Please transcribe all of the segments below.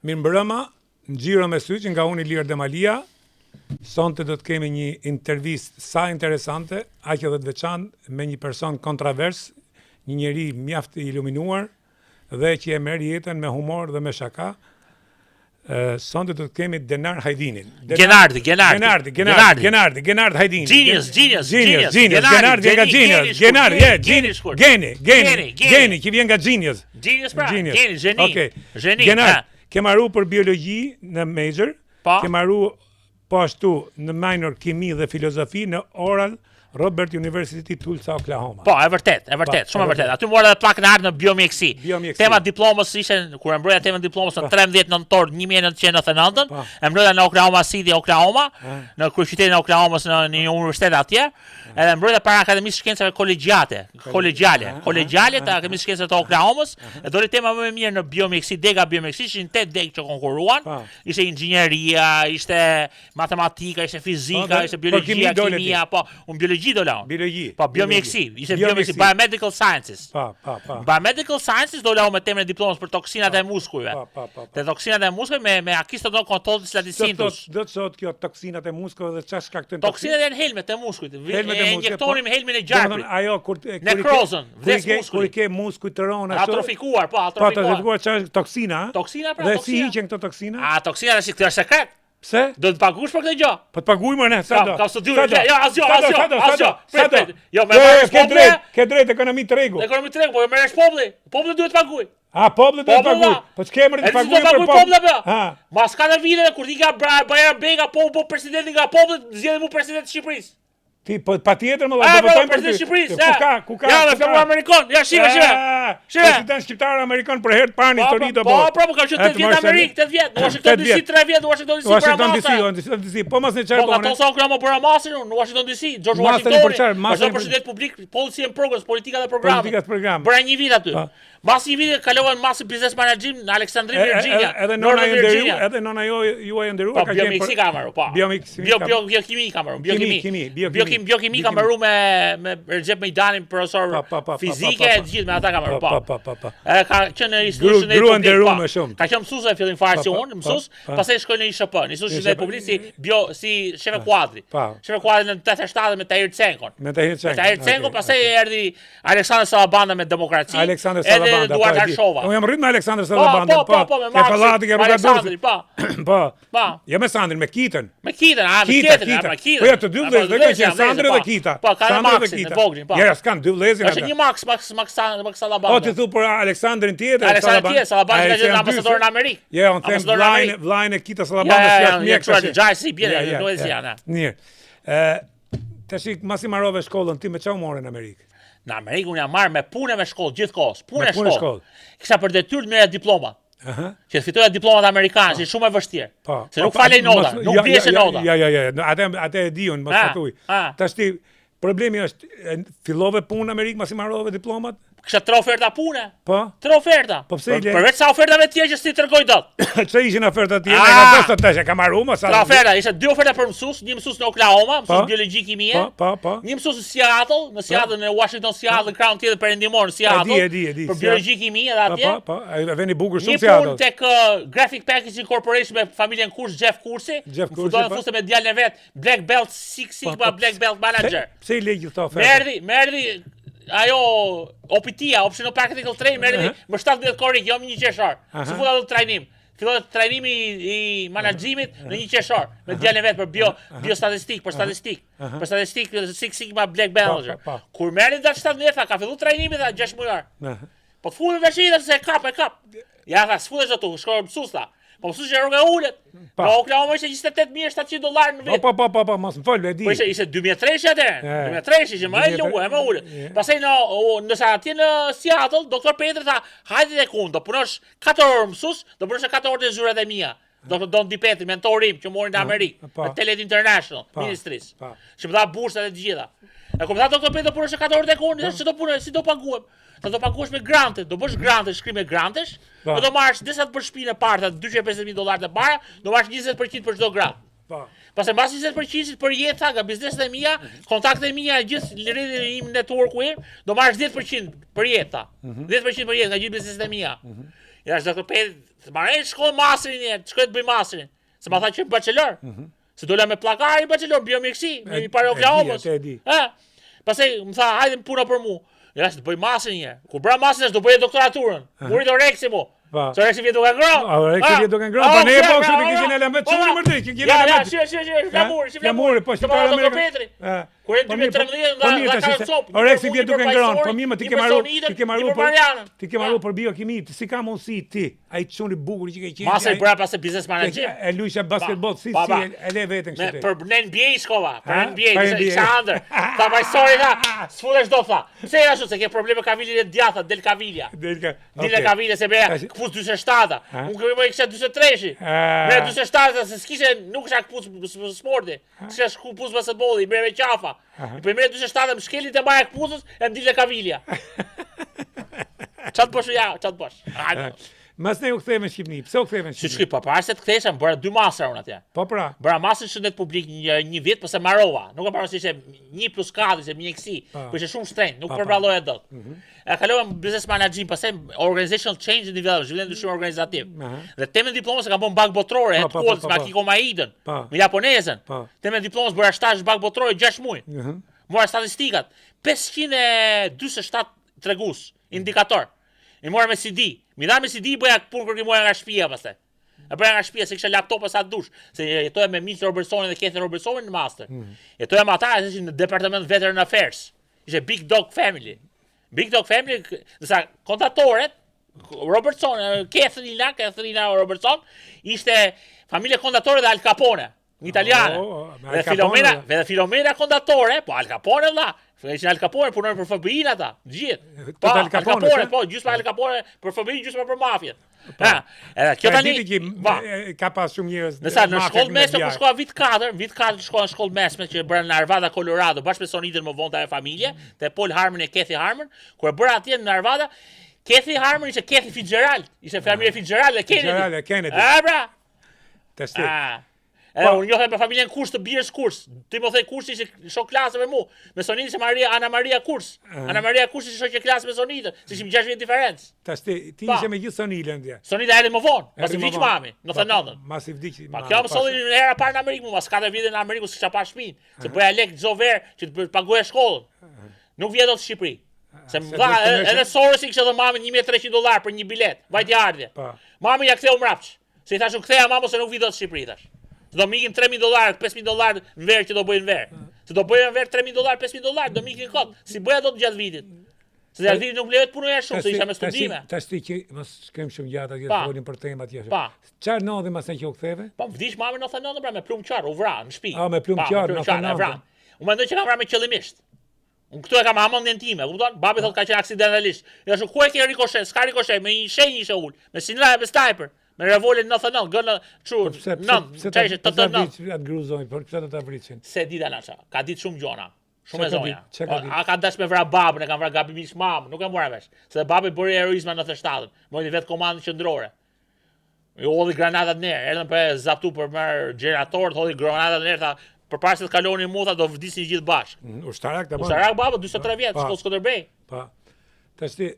Mirëmbrëma, ngjiro me sy që nga unë Ilir Demalia. Sonte do të kemi një intervistë sa interesante, aq edhe të veçantë me një person kontrovers, një njeri mjaft i iluminuar dhe që e merr jetën me humor dhe me shaka. Sonte do të kemi Denar Hajdinin. Genardi Hajdini. Genius. Geni, që vjen nga Genius. Geni. Okej. Genard, ke marru për biologji në major, ke marru po ashtu në minor kimi dhe filozofi në Oral Robert University Tulsa, Oklahoma. Po, e vërtet, shumë e vërtet. Aty mora dhe plakën e ardhë në biomjekësi. Tema diplomës ishte, kur e mbroja temën diplomës në 13 nëntor 1999, e mbroja në Oklahoma City, Oklahoma, në kryeqytetin e Oklahomës në një universitet atje, edhe mbroja para Akademisë Shkencave Kolegjiale të Akademisë Shkencave të Oklahomës, e doli tema më e mirë në biomjekësi, dega biomjekësi, ishin 8 degë që konkurruan, ishte inxhinieria, ishte matematika, ishte fizika, ishte biologjia, kimia, po, biologi do lao. Po, biomjekësi, ishte biomjekësi, biomedical sciences. Biomedical sciences do lao me temën e diplomës për toksinat e muskujve. Te toksinat e muskujve me akisto do kontrollit laticintus. Do të thotë kjo toksinat e muskujve dhe çfarë shkaktojnë toksinat janë helmet e muskujt. E injektonin me helmin e gjarprit. Ajo kur nekrozën, vdes muskujt. Kur ke muskuj të ronë ashtu. Atrofikuar, po, atrofikuar çfarë toksina? Toksina pra, toksina. Dhe si hiqen këto toksina? Toksinat është sekret. Pse? Do të paguash për këtë gjë? Po të paguajmë ne, sa do? Ka studiuar. Jo, asgjë. Jo, ke drejt ekonomi tregu. Ekonomi tregu, po merresh populli. Populli duhet të paguaj. Populli duhet të paguaj. Po ç'kemër të paguaj për populli. Mas ka vite kur ti ka Bajram Bega po presidenti nga populli, zgjedhë mu president të Shqipërisë. Ti po patjetër më do të votojmë për Shqipërisë. Ku ka? Ja, me femër amerikan. Ja, shive. President shqiptar amerikan për herë të parë në histori do bëj. Po, ka qenë 8 vjet Amerikë, 8 vjet. Washington DC 3 vjet, Washington DC. Po mos në çfarë bën. Po ato sa Oklahoma bëra masin në Washington DC, George Washington. Masin president publik, policy and programs, politika dhe program. Bëra një vit aty. Mbas një vit kalova në masë business management në Alexandria, Virginia. Edhe nona juaj e nderuar ka qenë biomjekësi kamerë, po. Biokimi kamerë, biokimi ka marrë me Recep Mejdanin, profesor fizike e gjithë me ata ka marrë, po. Ka qenë në institucionin e publik, ka qenë mësues e fillim fare si unë, mësues, pastaj shkoi në ISHP, në institucionin e publik si shef kuadri. Shef kuadri në 87 me Tahir Cenkon. Tahir Cenkon, pastaj erdhi Aleksandr Salabanda me demokraci. Edhe Eduard Arshova. Unë jam rrit me Aleksandr Salabanda, po, me pallati ke rruga Durrësit. Po. Jo me Sandrin, me Kitën. Me Kitën, me Kitën. Po ja të dy vëllezër, dhe që Sandri dhe Kita. Po, ka Maxin në voglin, po. Ja, s'kan dy vëllezër ata. Është një Max Salabanda. O ti thu për Aleksandrin tjetër, Salabanda ka qenë ambasador në Amerikë. Ja, unë them vllajën e Kita Salabanda si është mjek. Gjajsi bie në Louisiana. Mirë. Tash masi marrove shkollën ti me çau morën në Amerikë? Në Amerikë unë jam marrë me punë me shkollë gjithkohës, punë e shkollë. Kisha për detyrë të merrja diploma. Që fitoja diplomat amerikane, si shumë e vështirë. Se nuk falej nota, nuk bjeshe nota. Ja, atë e di unë, mos ta thuj. Tash ti problemi është fillove punë në Amerikë masi marrove diplomat? Kisha 3 oferta pune. Po? 3 oferta. Po pse ile? Përveç sa ofertave tjera që si tregoj dot. Çfarë ishin ofertat tjera? Nga çfarë tash e kam marrë më sa. 3 oferta, ishte 2 oferta për mësues, një mësues në Oklahoma, mësues biologji kimie. Po. Një mësues në Seattle, në Washington, Seattle, Crown tjetër perëndimor në Seattle. Di. Për biologji kimie edhe atje. Po. Veni bukur shumë Seattle. Një punë tek Graphic Packaging Corporation me familjen Kurs, Jeff Kursi. Futon fuste me djalin e vet, Black Belt Six Sigma Black Belt Manager. Pse i legj këto oferta? Merdi ajo OPT-a, Optional Practical Training, merdi më 17 korik, jo më 1 qershor. Si futa do trajnim. Filloi trajnimi i menaxhimit në 1 qershor, me djalin vet për biostatistik, për statistik Six Sigma Black Belt Manager. Kur merri dash 17, ka filluar trajnimi dha 6 mujar. Po të futet tash se kap. Ja tha, sfutesh ato, shkoj mësues tha. Po mësues që rruga ulet. Po Oklahoma ishte $28,700 në vit. Po, mos më fol, e di. Po ishte 2003 atë. 2003 ishte më e ulet. Pastaj nëse atje në Seattle, doktor Petri tha, hajde tek unë, do punosh 4 orë mësues, do punosh 4 orë të zyrat e mia. Doktor Don Di Petri, mentorim që mori në Amerikë, në Telet International Ministries. Që më dha bursat e të gjitha. E kur tha doktor Petri do punosh 4 orë tek unë, si do punoj, si do paguhem? Do paguash me grante, do bësh grante, shkrim me grantesh, do marrësh disa për shtëpinë e parë, $250,000 të para, do marrësh 20% për çdo grant. Pastaj mbas 20% për jetë nga bizneset e mia, kontaktet e mia, gjithë lidhjen im networku im, do marrësh 10% për jetë. 10% për jetë nga gjithë bizneset e mia. I thash doktor Peti, të marrë shkollë masterin njerë, shkoj të bëj masterin. Se ma tha që bachelor. Se dola me pllakari bachelor, biomjekësi, me pare Oklahomës. Pastaj më tha, hajde puna për mu. Ja, të bëj masterin njerë. Kur bra masterin, do bëj doktoraturën. Murit Oreksi mu. Se Oreksi vjetë duke ngrënë. Oreksi vjetë duke ngrënë, pa ne e po kështu të kishin element, që më mërdi, që kishin element. Flamuri, po shqiptar Amerikë. Kur e 2013 nga ka copë. Oreksi vjetë duke ngrënë, po mi më ti ke marru për biokimi, si ka mundësi ti, ai çuni bukur që ke qenë. Masa i bëra pas business manager. E luajsha basketball, si e le veten kështu. Për në NBA shkova, për NBA, Alexander. Ta vajsori tha, sfutesh do tha. Pse e ashtu se ke probleme kavilin e djatha, del Kavilja. Del Kavilja se bëja kpus 47-ta. Unë kemi kisha 43-shi. Me 47-ta se s'kishe nuk isha kpus sporti. S'isha kpus basketbolli, bëre me qafa. I për mërë 47 më shkelit e baja këpusës e më dile Kavilja. Qatë bësh ja, qatë bësh. Mas ne u ktheve në Shqipni, pse u ktheve në Shqipni? Si shkri, parë se të kthesha, më bëra 2 mastra unë atje. Po pra. Bëra master shëndet publik një vit, pëse marrova. Nuk e parë se ishe 1+4, ishe mjekësi, për ishe shumë shtrenjtë, nuk përballoja dot. E kalova në business management, pastaj organizational change and development, zhvillim ndryshim organizativ. Dhe temën diplomës e kam bën bank botërore, headquarters me Akiko Maidën, me japonezën. Temën diplomës bëra shtazh bank botërore 6 muaj. Mora statistikat, 547 tregues, indikator. I mora me CD. Mi dha me CD bëja punë kur kimoja nga shtëpia pastaj. E bëja nga shtëpia se kisha laptop sa dush, se jetoja me Milton Robertsonin dhe Kathy Robertsonin në master. Jetoja me ata në departament Veteran Affairs. Ishte Big Dog Family. Big Dog Family, nësa kontatorët, Robertson, Katherina Robertson, ishte familje kontatore dhe Al Capone, një italiane. Dhe Filomena kontatore, po Al Capone dha. Ishin Al Capone punojnë për FBI-n ata, gjithë. Po Al Capone, po gjysma Al Capone për FBI, gjysma për mafjet. Kjo tani ka pas shumë njerëz. Nësa në shkollë mesme kur shkoa vit 4 shkoa në shkollë mesme që bëra në Arvada, Colorado, bashkë me Sonidën më vonë të ajo familje, te Paul Harmon e Kathy Harmon, kur e bëra atje në Arvada, Kathy Harmon ishte Kathy Fitzgerald, ishte familje Fitzgerald e Kennedy. Bra. Testi. Unë njohem me familjen Kurs të birës Kurs. Timothej Kurs ishte shok klasë me mu. Me Sonidën ishte Ana Maria Kurs. Ana Maria Kurs ishte shok klasë me Sonidën. Se ishim 6 vjet diferencë. Ti ishe me gjithë Sonidën ndje. Sonida erdhi më vonë, pasi vdiq mami, në 99. Masi vdiq. Pa kjo më solli në hera parë në Amerikë, mas 4 vite në Amerikë s'kisha pa shtëpinë, se bëja lek çdo verë që të paguaja shkollën. Nuk vjen dot në Shqipëri. Se më dha edhe Soros i kishte dhënë mamën $1.300 për një bilet, vajti ardhje. Mami ja ktheu mrapsh. Se i thashun ktheja mamën se nuk vi dot në Shqipëri tash. Do mikin $3.000, $5.000 në verë që do bëjnë verë. Se do bëjnë verë $3.000, $5.000, do mikin kot. Si bëja dot gjatë vitit. Se gjatë vitit nuk lejohet punoja shumë, se isha me studime. Tash ti që mos kem shumë gjatë atje të folim për temat tjera. Çfarë ndodhi mas sa që u ktheve? Po vdiq mami në 99 pra me plumb qarr, u vra në shtëpi. Me plumb qarr në 99. Unë mendoj që kam vrarë me qëllimisht. Unë këtu e kam hamendjen time, kupton? Babi thotë ka qenë aksidentalisht. Ja shoh ku e ke rikoshet, s'ka rikoshet, me një shenjë ishte ul, me sinjal me sniper. Me revolin 99, gënë çu. Pse të atë gruzojnë, por pse do ta vrisin? Se dita naça, ka ditë shumë gjona. Shumë zonja. A ka dash me vra babën, e kanë vra gabimisht mamën, nuk e mora vesh. Se babi bëri heroizëm në 97-ën, mori vetë komandën qendrore. I hodhi granatat në erë, erdhën për zaptu për marr gjenerator, hodhi granatat në erë, tha përpara se të kalonin muta do vdisin gjithë bashkë. Ushtarak ta bën. Ushtarak baba 43 vjet, shkollë Skënderbej. Po. Tash ti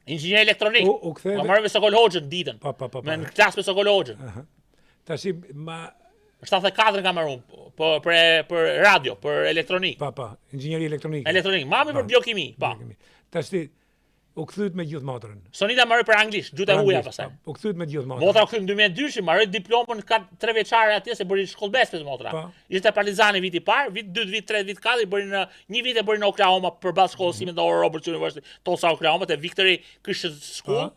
inxhinier elektronik. Ma marrë me Sokol Hoxhën ditën. Me në klasë me Sokol Hoxhën. Tash ma 74 kam marrë për radio, për elektronik. Pa, inxhinieri elektronik. Elektronik, mami për biokimi, pa. Tash ti u kthyet me gjithë motrën. Sonida marrë për anglisht, gjuhë e huaja pastaj. U kthyet me gjithë motrën. Motra u kthy në 2002, marrë diplomën 3 vjeçare atje se bëri shkollë besme motra. Ishte Partizani viti i parë, vit 2, vit 3, vit 4, bëri në një vit e bëri në Oklahoma përballë shkollës sime të Oral Roberts University, Tulsa Oklahoma, te Victory Christian School.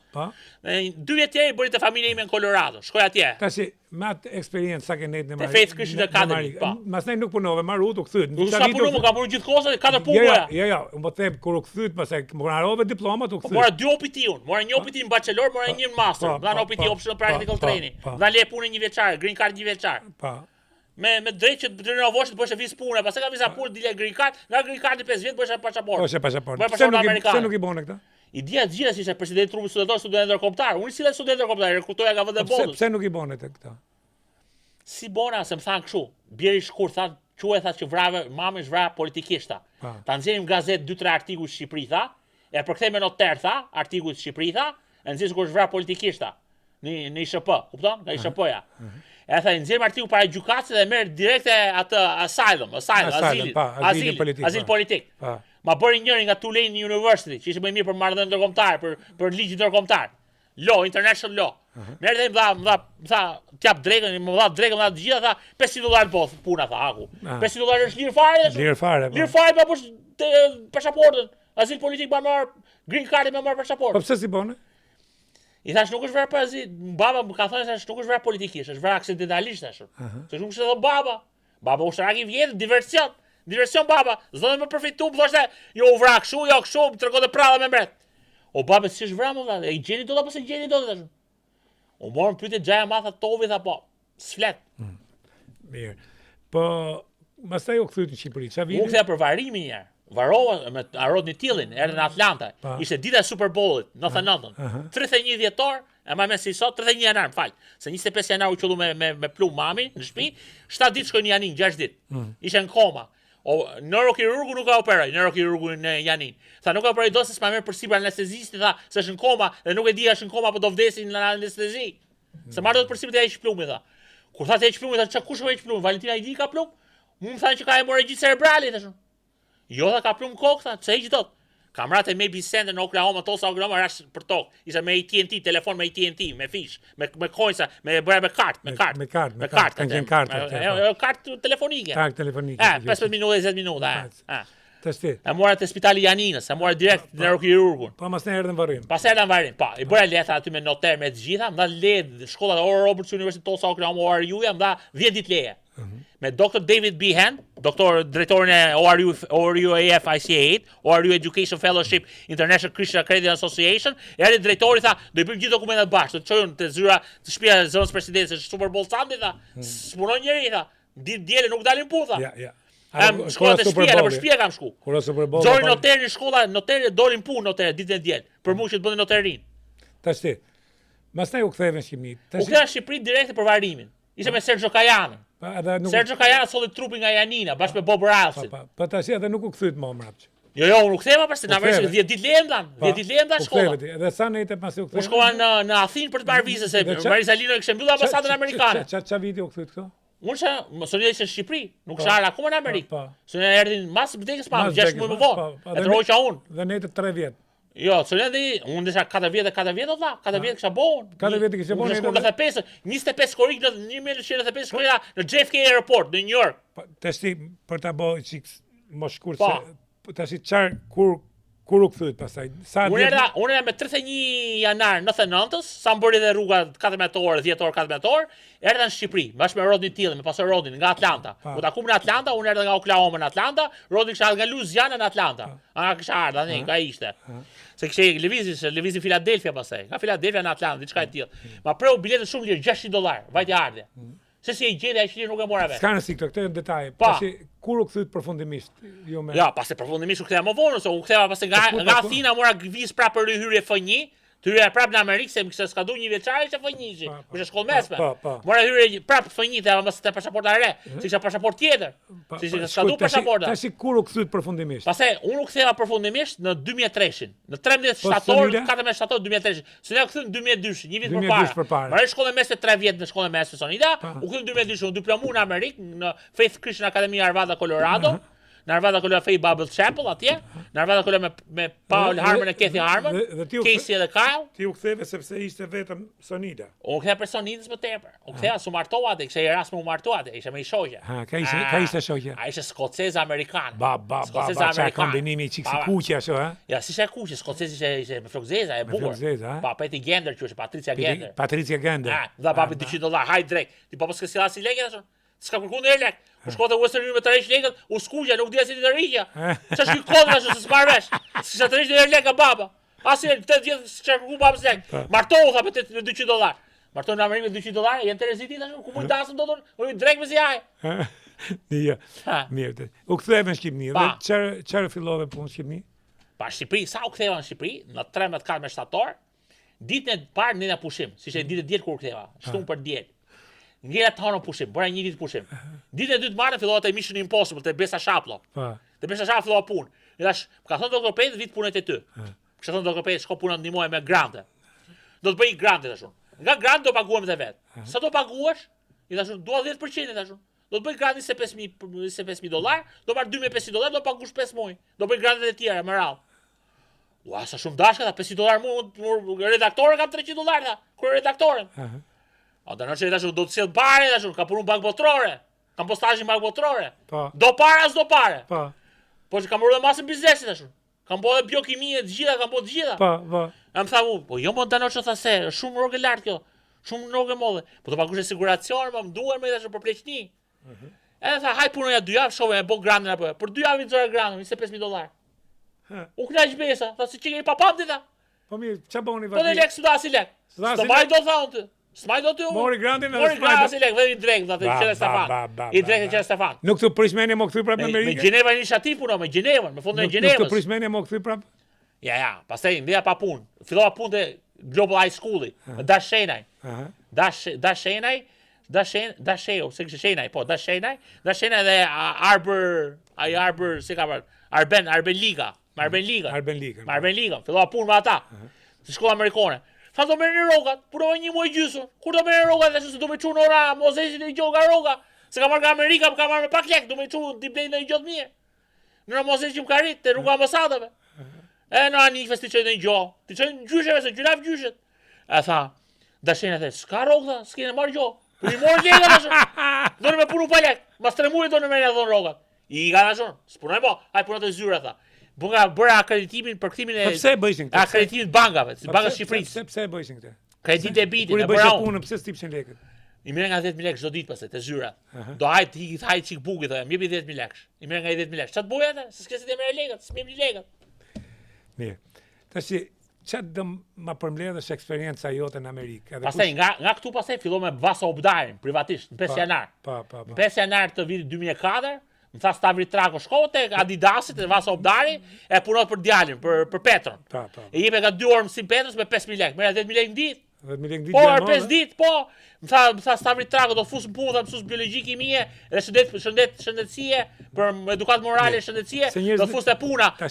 Në 2 vjet tjerë bëri te familja ime në Colorado. Shkoj atje. Tash me atë eksperiencë sa ke net në Marikë. Te Faith Christian Academy, po. Masnej nuk punove, marrut u kthyet. Nuk ka punuar, më ka punuar gjithkohë 4 punoja. Jo, unë po them kur u kthyet, pastaj më harrove diplomat u kthyet. Mora 2 OPT unë, mora një OPT në bachelor, mora një në master, dhan OPT optional practical training. Dhan le punë 1 vjeçare, green card 1 vjeçar. Po. Me drejt që të rinovosh të bësh vizë pune, pastaj ka vizë punë dile green card, nga green card 5 vjet bësh pasaportë. Po, pasaportë. Pse nuk i bënë këtë? I dia të gjitha si ishte presidenti i trupit studentor, student ndërkombëtar. Unë si student ndërkombëtar, rekrutoja nga vende botës. Pse nuk i bënë këtë? Si bona se më thanë kështu, bjeri shkurt tha, quhet tha që vrave, mami është vrave politikishta. Ta nxjerrim gazetë 2-3 artikuj Shqipëri tha, e përkthejmë në noter tha, artikuj Shqipëri tha, e nxjerr kur është vrarë politikisht në ISHP, kupton? Nga ISHP-ja. E tha nxjerr martiu para gjykatës dhe merr direkt atë azil politik. Ma bëri njëri nga Tulane University, që ishte më i mirë për marrëdhënie ndërkombëtare, për ligj ndërkombëtar. Law, international law. Merr dhe më tha, t'jap drekën, më dha drekën, më dha të gjitha, tha $500 po puna, tha aku. $500 është lirë fare. Lirë fare. Lirë fare pa push pasaportën. Azil politik pa marr, green card me marr pasaportë. Po pse si bone? I thash nuk është vrarë për azil, baba më ka thënë se nuk është vrarë politikisht, është vrarë aksidentalisht tash. Se nuk është edhe baba. Baba ushtarak i vjetër, diversion baba. S'do të më përfitu, më thoshte, jo u vra kështu, jo kështu, më tregonte pralla me mbret. O baba si është vrarë më dha, e gjeni dot apo se gjeni dot tash? U morën pyetje xhaja matha tovi tha po, s'flet. Mirë. Po, pastaj u kthyet në Shqipëri, çfarë vini? U kthea për varimin një herë. Varova me Rodney Tillin, erdhi në Atlanta. Ishte dita e Super Bowlit, 99. 31 dhjetor, e më mes si sot, 31 janar, fal. Se 25 janar u qellu me plum mami në shtëpi, 7 ditë shkoi në Janin, 6 ditë. Ishte në koma. O neurokirurgu nuk ka operoj, neurokirurgu në Janin. Tha nuk ka operoj dosë s'ma merr përsipër anestezisti, tha se është në koma dhe nuk e di është në koma apo do vdesin në anestezi. Se marrë dot përsipër të heq plumi tha. Kur tha të heq plumi, tha çka kush heq plumi? Valentina i di ka plum? Mu më thanë që ka hemorragji cerebrale tash. Jo tha ka plum kokë, tha, çe hiq dot. Kamrat e Maybe Center në Oklahoma, Oklahoma rash për tokë. Ishte me AT&T, telefon me AT&T, me fish, me coinsa, me bëra me kartë. Kanë kartë. Kartë telefonike. Kartë telefonike. 15 minuta, 20 minuta. Tashti. E mora te spitali Janinës, e mora direkt në neurokirurgun. Po mas ne erdhën varrim. Pas erdhën varrim, po. I bëra letra aty me noter me të gjitha, më dha letë shkolla e Oral Roberts University Tulsa Oklahoma ORU-ja, më dha 10 ditë leje. Me Dr. David Behan, drejtorin e ORU AF-ICA8, ORU Education Fellowship International Christian Accreditation Association, erdhi drejtori tha, do i bëjmë gjithë dokumentat bashkë, do të çojmë te zyra të shtëpia e zonës presidentes, Super Bowl Sunday tha. S'punon njëri tha. Diele nuk dalin punë tha. Ja. Shkolla të shtëpia, në shtëpia kam shku. Kur Super Bowl. Zori noterin në shkolla, noterë dolin punë noterë ditën e diel, për mua që të bënin noterin. Tashti. Mastaj u ktheve në Shqipëri. U ktheva në Shqipëri direkt për varimin. Ishte me Sergio Kajanin. Sergio Kajana solli trupin nga Janina bashkë me Bob Ralston. Po tash edhe nuk u kthyet më mbrapsht. Jo, unë u ktheva pas se na vësh 10 ditë lëndan, 10 ditë lëndan shkolla. Edhe sa nete pasi u ktheva. U shkova në Athinë për të marrë vizën se Marisa Lino e kishte mbyllur ambasadën amerikane. Ç'a viti u kthye këto? Unë sonja ishte në Shqipëri, nuk isha akoma në Amerikë. Sonja erdhin mas vdekjes pa 6 muaj më vonë. E troqa unë. Dhe ne të 3 vjet. Jo, sonja unë desha 4 vjet valla, 4 vjet kisha bon. 4 vjet kisha bon. Në 25 korrik në 1995 shkoja në JFK Airport në New York. Tash për ta bëj çik më shkurt se tash çfarë kur u kthyet pastaj? Unë era me 31 janar 99-s, sa më bëri dhe rruga 14 orë, 10 orë, 14 orë, erdha në Shqipëri, bashkë me Rodney Tillin, me pastor Rodney nga Atlanta. U takuam në Atlanta, unë erdha nga Oklahoma në Atlanta, Rodney kisha nga Louisiana në Atlanta. Kisha ardha, ka ishte. Se kishte lëvizi Philadelphia pastaj. Nga Philadelphia në Atlanta, diçka e tillë. Ma preu biletën shumë lirë, $600, vajte ardhe. Se si e gjendja aq lirë nuk e mora vetë. S'ka rëndësi këtë në detaj. Tash kur u kthyet përfundimisht? Jo me. Ja, pas e përfundimisht u ktheva më vonë, se u ktheva pas nga Athina mora vizë prapë për hyrje F1. Të hyrja prapë në Amerikë, se më kishte skadu një vjeçare që F1-shi. Kishte shkollë mesme. Mora hyrje prapë F1 te mos te pasaporta re, se kisha pasaport tjetër. Si ishte skadu pasaporta. Tash kur u kthyet përfundimisht? Pastaj unë u ktheva përfundimisht në 2003-shin, në 13 shtator, 14 shtator 2003. Se ne u kthyem në 2002, një vit përpara. Marrë shkollën mesme 3 vjet në shkollën mesme Sonida, u kthyem në 2002, u diplomuar në Amerikë në Faith Christian Academy Arvada, Colorado. Në Arvada Colorado Faith Bible Chapel atje, në Arvada Colorado me Paul Harmon e Kathy Harmon, Casey dhe Kyle. Ti u ktheve sepse ishte vetëm Sonida. U ktheva për Sonidës më tepër. U ktheva su martova atë, kisha Erasmus u martua atë, isha me shoqja. Ka ishte shoqja. Ai ishte skocez amerikan. Çka kombinimi çik si kuqe ashtu, ha? Ja, si ishte kuqe, skocez ishte me flokzeza e bukur. Pa Patty Gender që është Patricia Gender. Patricia Gender. Dha papi $200, haj drejt. Ti pa pas kësilla si lekë ashtu. S'ka kërkuar ndër lek. U shkota Western Union me të rësh lekët, u skuqja, nuk dia si të rriqja. Ç'është ky kodra ashtu se s'mar vesh. S'ka të rësh ndër lekë baba. Asi 8 vjet çka kërku babës lek. Martohu tha për $200. Martohu në Amerikë me $200, janë Tereziti tash, ku mund dasëm dot, u drejt me si aj. Ja. Mirë. U ktheva në Shqipëri dhe çfarë fillove punë në Shqipëri? Pa Shqipëri, sa u ktheva në Shqipëri, në 13-14 shtator, ditën e parë në pushim, si ishte ditë e diel kur u ktheva, shtunë për diel. Ngela të hanë pushim, bëra një ditë pushim. Ditën e dytë marrë fillova te Mission Impossible te Besa Shaplo. Te Besa Shaplo fillova punë. Dhe tash, më ka thënë doktor Pejt vit punën te ty. Kishte thënë doktor Pejt shko punë ndihmoje me grante. do të bëj grante tashun. Nga grant do paguam dhe vetë. Sa do paguash? I thashun, dua 10% tashun. Do të bëj grant $25,000, do marr $2,500, do paguash 5 muaj. Do bëj grantet e tjera me radhë. Ua, sa shumë dashka, $500 mu redaktore kam $300 tha, kur redaktoren. A da nëse tashun do të sjell parë tashun, ka punu bank botrore. Kam postazhin bank botrore. Do para as do pare. Po që kam bërë dhe masën biznesi tashun. Kam bërë dhe biokimie të gjitha, kam bërë të gjitha. E më tha mu, po jo më dano që tha se, shumë rogë lartë kjo, shumë rogë modhe. Po të pagush e siguracion, më duar me tashun për pleqni. Edhe tha, haj punoja 2 javë, shove e bo grandin apo. Për 2 javë i zore grandin, $25,000. U knaq besa, tha se që ke i papam ti tha. Po mirë, që boni vati? Po dhe lek, së da si lek. Së maj do tha unë të. Smaj do të u. Mori grandin edhe smaj. Mori grandin si lek, dhe i drejk, dhe i qene Stefan. I drejk e qene Stefan. Nuk të prishmenje më këthy prapë në Amerikë? Me Gjeneva iniciativ puno, me Gjenevën, me fundën e Gjenevës. Nuk të prishmenje më këthy prapë? Ja, pastaj ndeja pa punë. Fillova punë te Global High School-i, me Dash Shenaj. Dash Shenaj, se kështë Shenaj, po, Dash Shenaj dhe Arbor, si ka parë, Arben Liga. Fillova punë me ata, si shkolla amerikane. Tha do merrni rrogat, punova 1 muaj gjysmë. Kur do merrni rrogat, thashë se do me çu në ora mozesin e gjoga rroga. Se ka marrë nga Amerika, ka marrë me pak lek, do me çu ti blej në gjot mirë. Në mozes që më ka rit te rruga ambasadave. E në anifes ti çoj në gjë. Ti çoj në gjyshe se gjynaf gjyshet. E tha, dashena the, s'ka rroga, s'kene marrë gjë. Po i mor lekë tashë. Do me punu pa lek. Mas 3 muaj do në merrni dhon rrogat. I ka tashun. S'punoj po, haj puno të zyra tha. Bëra akreditimin për kthimin e akreditimit bankave, si banka Shqipërisë. Pse e bëjshin këtë? Kredit e bitit, kur i bëjë punën, pse s'tipshin lekët? I merr nga 10.000 lekë çdo ditë pastaj te zyra. Do hajt çik buki thoya, më jepi 10.000 lekë. I merr nga 10.000 lekë. Çfarë të bëj atë? Se s'ke se të merr lekët, s'më lekët. Mirë. Tash çfarë do ma përmbledhësh eksperjenca jote në Amerikë? Pastaj nga këtu pastaj fillova me Vasa Obdarin privatisht në 5 janar. Në 5 janar të vitit 2004. Më tha Stavri Trako, shko tek Adidasit e Vasa Obdari e punot për djalin, për Petron. E jepe ka 2 orë mësim Petrës me 5.000 lekë. Merr 10.000 lekë në ditë. 10.000 lekë në ditë. Po, 5 ditë, po. Më tha Stavri Trako do të fus në punë, tha mësues biologji, kimie dhe shëndetësie, për edukat morale, shëndetësie, do të fus te puna, te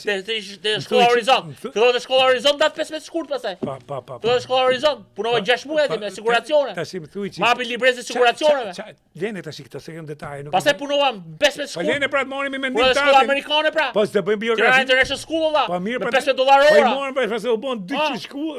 shkolla Horizont. Filloi te shkolla Horizont datë 15 shkurt pastaj. Filloi te shkolla Horizont, punova 6 muaj aty me siguracione. Tash më thuaj çik. Mapi librezë siguracioneve. Lene tash këto se janë detaje, nuk. Pastaj punova 15 shkurt. Po lene pra të morëm me mendim ta. Po shkolla amerikane pra. Po se bëjmë biografi. Tirana International School valla. Po mirë, $500 ora. Po i morën pra se u bën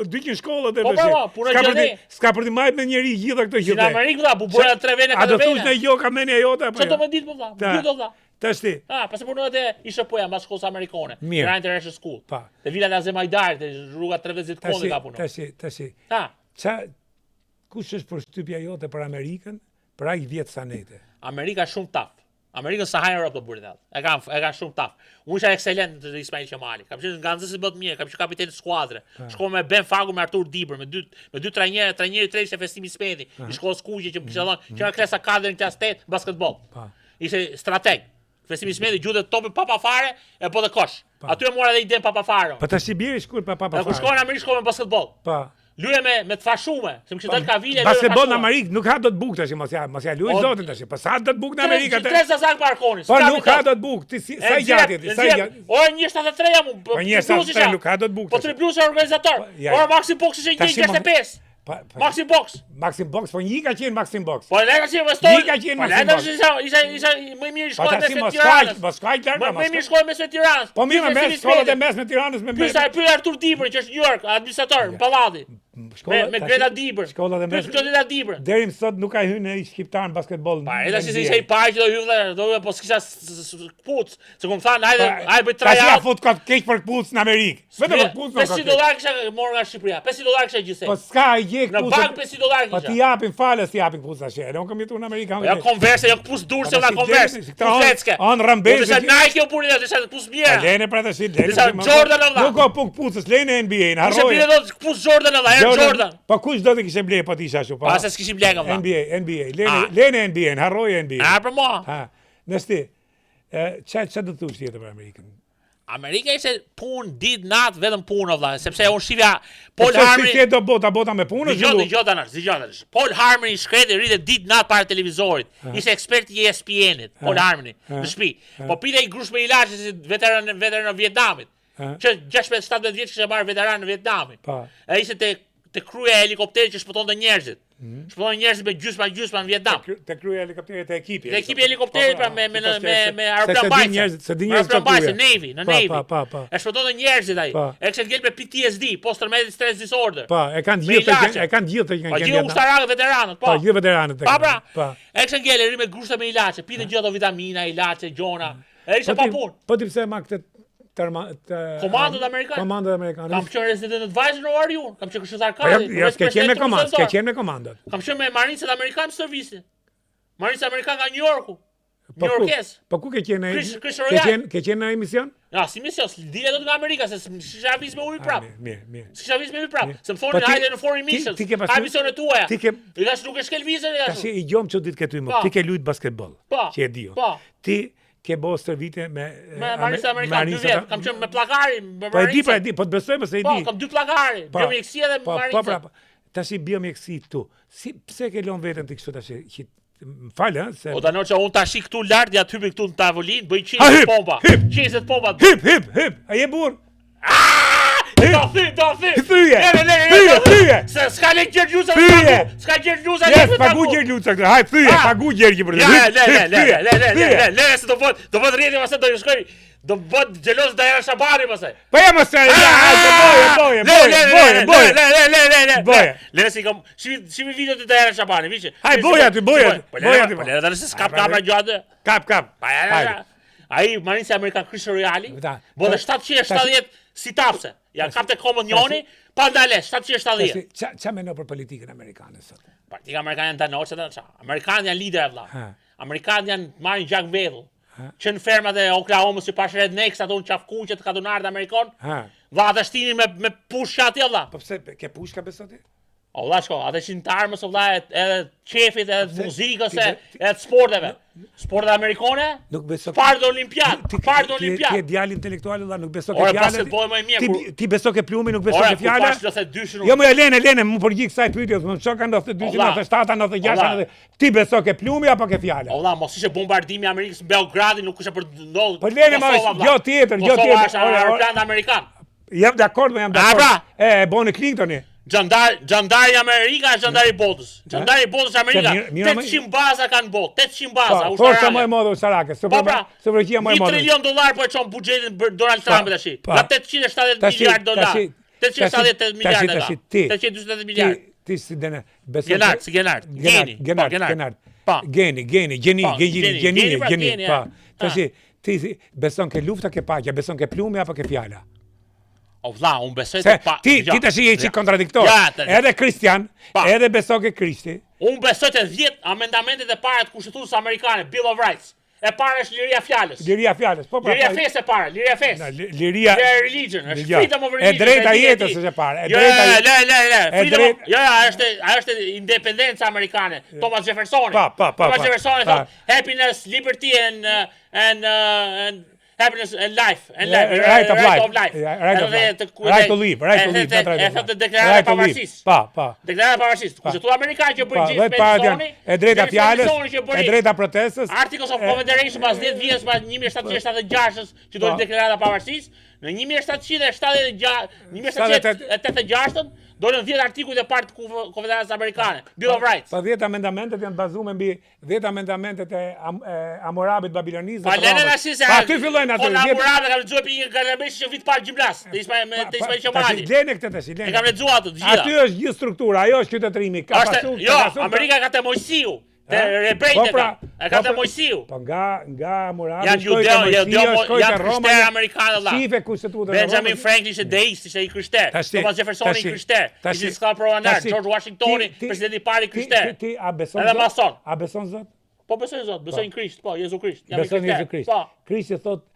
200 shkolla atë. S'ka për të marrë me njëri gjitha këto gjëra. Në Amerikë valla, bubuara 3 vende ka. A do thosh në jo ka menja jote apo? Çfarë do më ditë po valla? Dy do valla. Tash ti. Pastaj punova te ISHP-ja mbas shkollës amerikane. Tirana International School. Pa. Te Vila Azemajdarit, te rruga 13 Kondi ka punuar. Tash. Ha. Kush është përshtypja jote për Amerikën? Për aq vjet sa nete. Amerika shumë taf. Amerikën sa hajër Europë do burrë dall. E ka shumë taf. Unë isha ekselent te Ismail Qemali. Kam qenë nga nxënësit më të mirë, kam qenë kapiten e skuadre. Shkova me Ben Fagu me Artur Dibër, me dy trajnerë, trajneri 3 ishte Festimi Smeti, i shkollës Kuqi që kishte dhënë, që nga klasa 4 në klasë 8 basketboll. Ishte strateg. Festimi Smeti gjuhë topin papa fare e po të kosh. Aty e mora edhe iden papa fare. Po tash i bie shkurt pa papa fare. Kur shkova në Amerikë shkova me basketboll. Po. Luje me të fashume, se më kishte dalë kavile. Basketboll në Amerikë nuk ka do të buk tash, mos ja luaj zotin tash. Po sa do të buk në Amerikë atë? 3 sezon parkoni. Po nuk ka do të buk, ti sa gjatë ti, sa gjatë. Ora 1.73 jam. Po 1.73 nuk ka do të buk. Po triplusi organizator. Ora Maxi Box ishte 1.65. Maxi Box, po një ka qenë Maxi Box. Po ne ka qenë Vestor. Një ka qenë Maxi Box. Isha më mirë shkolla me Tiranës. Po s'ka larg. Më mirë shkolla me Tiranës. Po mirë me shkollat e mesme të Tiranës me. Pyet Artur Dibër që është në New York, administrator në pallati. Me Greta Dibër. Shkollat e mesme. Greta Dibër. Deri më sot nuk ka hyrë në shqiptar në basketboll. Pa, edhe si ishte i parë që do hyrë, do po s'kisha kputc, se kum thanë hajde bëj tryout. Tash ja fut kot keq për kputc në Amerikë. Vetëm për kputc. $500 kisha marrë nga Shqipëria. $500 kisha gjithsej. Po s'ka gjë kputc. Në bank $500 kisha. Po ti japin falës, ti japin kputc tash. Unë kam jetuar në Amerikë. Jo konverse, jo kputc durse, nga konverse. Kputcke. On rambez. Disa Nike u puri, disa kputc mira. Lene pra tash, lene. Disa Jordan alla. Nuk ka kputcës, lene NBA, harroj. Ishte bile do kputc Jordan alla, Air Jordan. Po kush do të kishte blerë po ti isha ashtu? Pa se s'kishim lekë valla. NBA. Lene NBA, harroj NBA. A për mua. Ha. Nëse ç'a do të thosh tjetër për Amerikën? Amerika ishte punë ditë natë vetëm punë valla, sepse unë shifja Paul Harmony. Si do bota me punë? Dëgjoj. Paul Harmony shkreti rritet ditë natë para televizorit. Ishte ekspert i ESPN-it, Paul Harmony, në shtëpi. Po pide i grush me ilaçe si veteran në Vietnamit. Që 16-17 vjeç kishte marrë veteran në Vietnamin. E ishte te kryja e helikopterit që shpëtonte njerëzit. Shpëton njerëzit me gjysma në Vietnam. Te kryja e helikopterit te ekipi. Te ekipi helikopterit pra me aeroplan bajse. Se di njerëzit aeroplan bajse, Navy, në Navy. Pa. E shpëtonte njerëzit ai. E kishte ngel me PTSD, post traumatic stress disorder. Pa, e kanë gjithë që kanë gjithë ushtarakët veteranët, po. Gjithë veteranët. Pa. E kishte ngel ri me grushta me ilaçe, pinte gjithë ato vitamina, ilaçe, gjona. E ishte pa punë. Po ti pse ma këtë Komandot amerikanë. Kam qenë resident advisor në Oriun, kam qenë këshiltar kadri. Jo, s'ke qenë me komandot. Kam qenë me marinisët amerikanë servisi. Marinisët amerikanë nga New Yorku. New Yorkes. Po ku ke qenë? Ke qenë në emision? Ja, si mision, dile do nga Amerika se s'isha vis me ujë prap. Mirë. S'isha vis me ujë prap. Se më thonë hajde në foreign missions. Hajde misionet tuaja. I thash nuk e shkel vizën e tash. I gjom çudit këtu më. Ti ke luajt basketboll. Që e di. Ti ke bo stërvite me Marinisë Amerikanë 2 vjet, kam qenë me pllakari, me Marinisë. Po e di, po të besoj se e di. Po, kam 2 pllakari, biomjekësia dhe Marinisë. Po, tash biomjekësi këtu. Pse ke lënë veten ti kështu tash? Më fal, se O tani që unë tash këtu lart, ja hypi këtu në tavolinë, bëj 100 pompa. 100 pompa. Hip. Ai e burr. Do thy. Thyje. Se s'ka le Gjergjuza. S'ka Gjergjuza. Yes, pagu Gjergjuza. Haj, thyje, pagu Gjergji për të. Le, se do vot rriti pastaj do shkoj. Do vot xheloz Dajra Shabani pastaj. Po ja mos e. Boje. Le si kam shimi videot e Dajra Shabani, viçi. Haj, boja ti. Po le tani se s'kap kamera gjatë. Kap. Ai Marinisë Amerikanë Chris Reali. Bo 770 si tapse. Ja kapte komunioni, pa ndale 770. Ç'a mendon për politikën amerikane sot? Politika amerikane janë danoçe atë. Amerikanët janë liderë vëlla. Amerikanët janë marrin gjak vedhull. Që në fermat e Oklahomës që pash rednecks ato në qafkuqet kadunarët amerikan. Valla ata shtinin me pushka atje valla. Po pse ke pushka beso ti? O valla shko, ata ishin të armës o valla edhe qefit, edhe muzikës, edhe sporteve. Sportet amerikane? Nuk beso. Parë të olimpiad. Ti djalë intelektual valla, nuk beso ke fjalë. Ora basketbolli më i mirë. Ti beso ke plumi, nuk beso ke fjalë. Jo më lene, më përgjigj kësaj pyetje, më çoka 92, 97, 96. Ti beso ke plumi apo ke fjalë? O valla, mos ishte bombardimi i Amerikës në Beograd, nuk kisha për ndodhur. Po lene më, jo tjetër. Aeroplan amerikan. Jam dakord, E boni Clintoni. Gjandari Amerika, gjandari botës. Gjandari botës Amerika, 800 baza kanë botë, 800 baza. Forca më e madhe ushtarake, sovretia më e madhe. $1 trilion po e çon buxhetin për Donald Trump tash. Nga 870 miliardë dollar. 870 miliardë. 840 miliardë. Ti si dene besoj. Geni. Tash ti beson ke lufta ke paqja, beson ke plumi apo ke fjala? O vlla, unë besoj të pa... Ti tash je i kontradiktor. Edhe Kristian, edhe beson ke Krishti. Unë besoj të 10 amendamentet e para të Kushtetuesës amerikane, Bill of Rights. E para është liria fjalës. Po. Liria fesë e para, liria fesë. Liria religion, është freedom of religion. E drejta jetës është e para. Ajo është independenca amerikane. Thomas Jefferson. Thomas Jefferson thotë happiness, liberty and happiness and life, right of life, right to live. E thotë deklarata e pavarësisë. Pa. Deklarata e pavarësisë. Kushtetuesi amerikan që bën gjithë Madisoni, e drejta fjalës, e drejta protestës. Articles of Confederation pas 10 vjetësh pas 1776-s që doli deklarata e pavarësisë. Në 1786 dolën 10 artikuj e parë të Konfederatës Amerikane, Bill of Rights. Pa 10 amendamentet janë bazuar mbi 10 amendamentet e Hammurabit babilonizëm. Pa lënë tash se aty fillojnë ato. Hammurabi ka lexuar pikë Garabeshi që vit parë gjimnaz. Te Ismail Qamali. Lënë këtë tash, lënë. E kam lexuar ato të gjitha. Aty është gjithë struktura, ajo është qytetërimi. Ka pasur. Jo, Amerika ka te Mojsiu. Te Rebrejteta, e ka te Mojsiu. Po nga Hammurabi janë krishterë amerikanë valla. Shife kushtetutën. Benjamin Franklin ishte deist, ishte i krishter. Thomas Jefferson i krishter. Ishte Scarborough, George Washingtoni, presidenti i parë i krishter. Ti a beson? Edhe mason. A beson Zot? Po besoj Zot, besoj në Krisht, po, Jezu Krisht. Besoj në Jezu Krisht. Krishti thot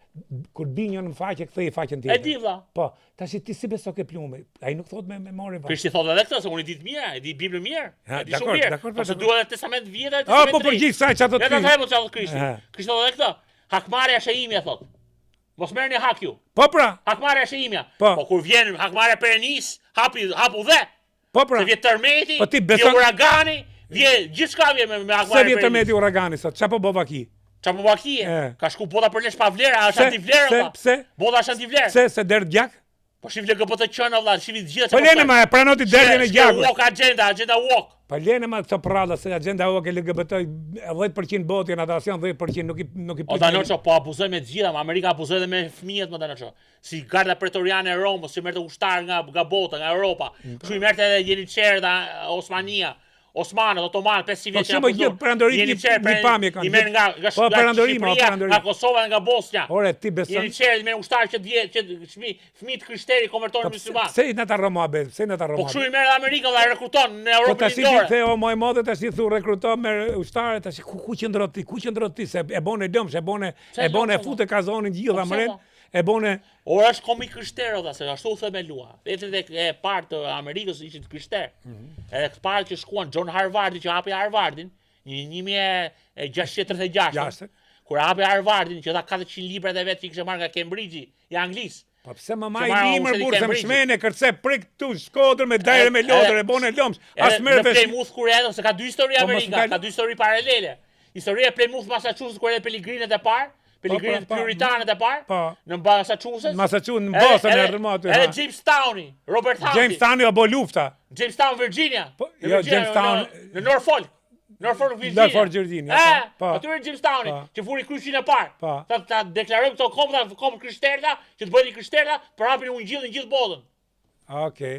kur binjon në faqe kthej faqen tjetër. E di valla. Po, tash ti si beso ke plumi? Ai nuk thot me memorie valla. Krishti thot edhe këtë se unë i di të mirë, e di Biblën mirë. E di shumë mirë. Po duhet testament vjetër, testament. Po për gjithë sa çfarë thot Krishti? Ne do të themi çfarë Krishti. Krishti thot edhe këtë. Hakmarrja është e imja thot. Mos merrni hak ju. Po pra. Hakmarrja është e imja. Po kur vjen hakmarrja perenis, hapu dhe. Po pra. Se vjen tërmeti, vjen uragani, vjen gjithçka vjen me hakmarrja. Se vjen tërmeti uragani sot, çapo bova ki? Çapo bakie? Ka shku bota për lesh pa vlerë, është antivlerë valla. Pse? Bota është antivlerë. Se der gjak? Po shif LGBT-qënë, vëlla, shifi të gjitha që Po lene ma, e pranoti derdhjen e gjakut. Walk agenda walk. Po lene ma këto pralla se agenda walk e LGBT 10% botë janë ata janë 10% nuk i O Danoço, po abuzoj me të gjitha, Amerika abuzoj edhe me fëmijët më Danoço. Si garda pretoriane e Romës, si merrte ushtar nga bota, nga Europa. Kështu i merrte edhe Jeniçer dhe Osmania. Osmanët, Otomanët, 500 vjeç janë. Po gjithë perandorit një pamje kanë. I merr nga Shqipëria, nga Kosova dhe nga Bosnja. Ore ti beson. Jeniçer i merr ushtar që fëmijët krishterë konvertohen musliman. Pse i na ta Roma pse i na ta Roma? Po kështu i merr Amerikën dhe rekruton në Europën Lindore. Po tash i theu më e modhe tash i thu rekruton me ushtarë tash ku qëndron ti se e bone lëmsh, e bone fute kazonin gjithë amren. E bone ora është komi krishterë dha se ashtu u themelua. Vetëm e parë të Amerikës ishin krishterë. Edhe të parë që shkuan John Harvardi që hapi Harvardin në 1636. Kur hapi Harvardin që dha 400 libra dhe vetë që kishte marrë nga Cambridge i Anglisë. Po pse më maj limër burse më shmene kërce prik këtu Shkodër me dajre me lodër e bone lëmsh. As merr vesh. Në Plymouth kur erdhën se ka dy histori Amerika, ka dy histori paralele. Historia e Plymouth Massachusetts kur erdhën peligrinët e parë. Peligrinët puritanët e parë në Massachusetts. Massachusetts në Boston erdhën më aty. Edhe Jamestown, Robert Hunting. Jamestown u bë lufta. Jamestown, Virginia. Jo, Jamestown në Norfolk, Virginia. Norfolk, Virginia. Aty në Jamestown, që furi kryshin e parë. Ta deklarojmë këto kom krishterëta, që të bëni krishterëta, për hapin ungjillin gjithë botën. Okej.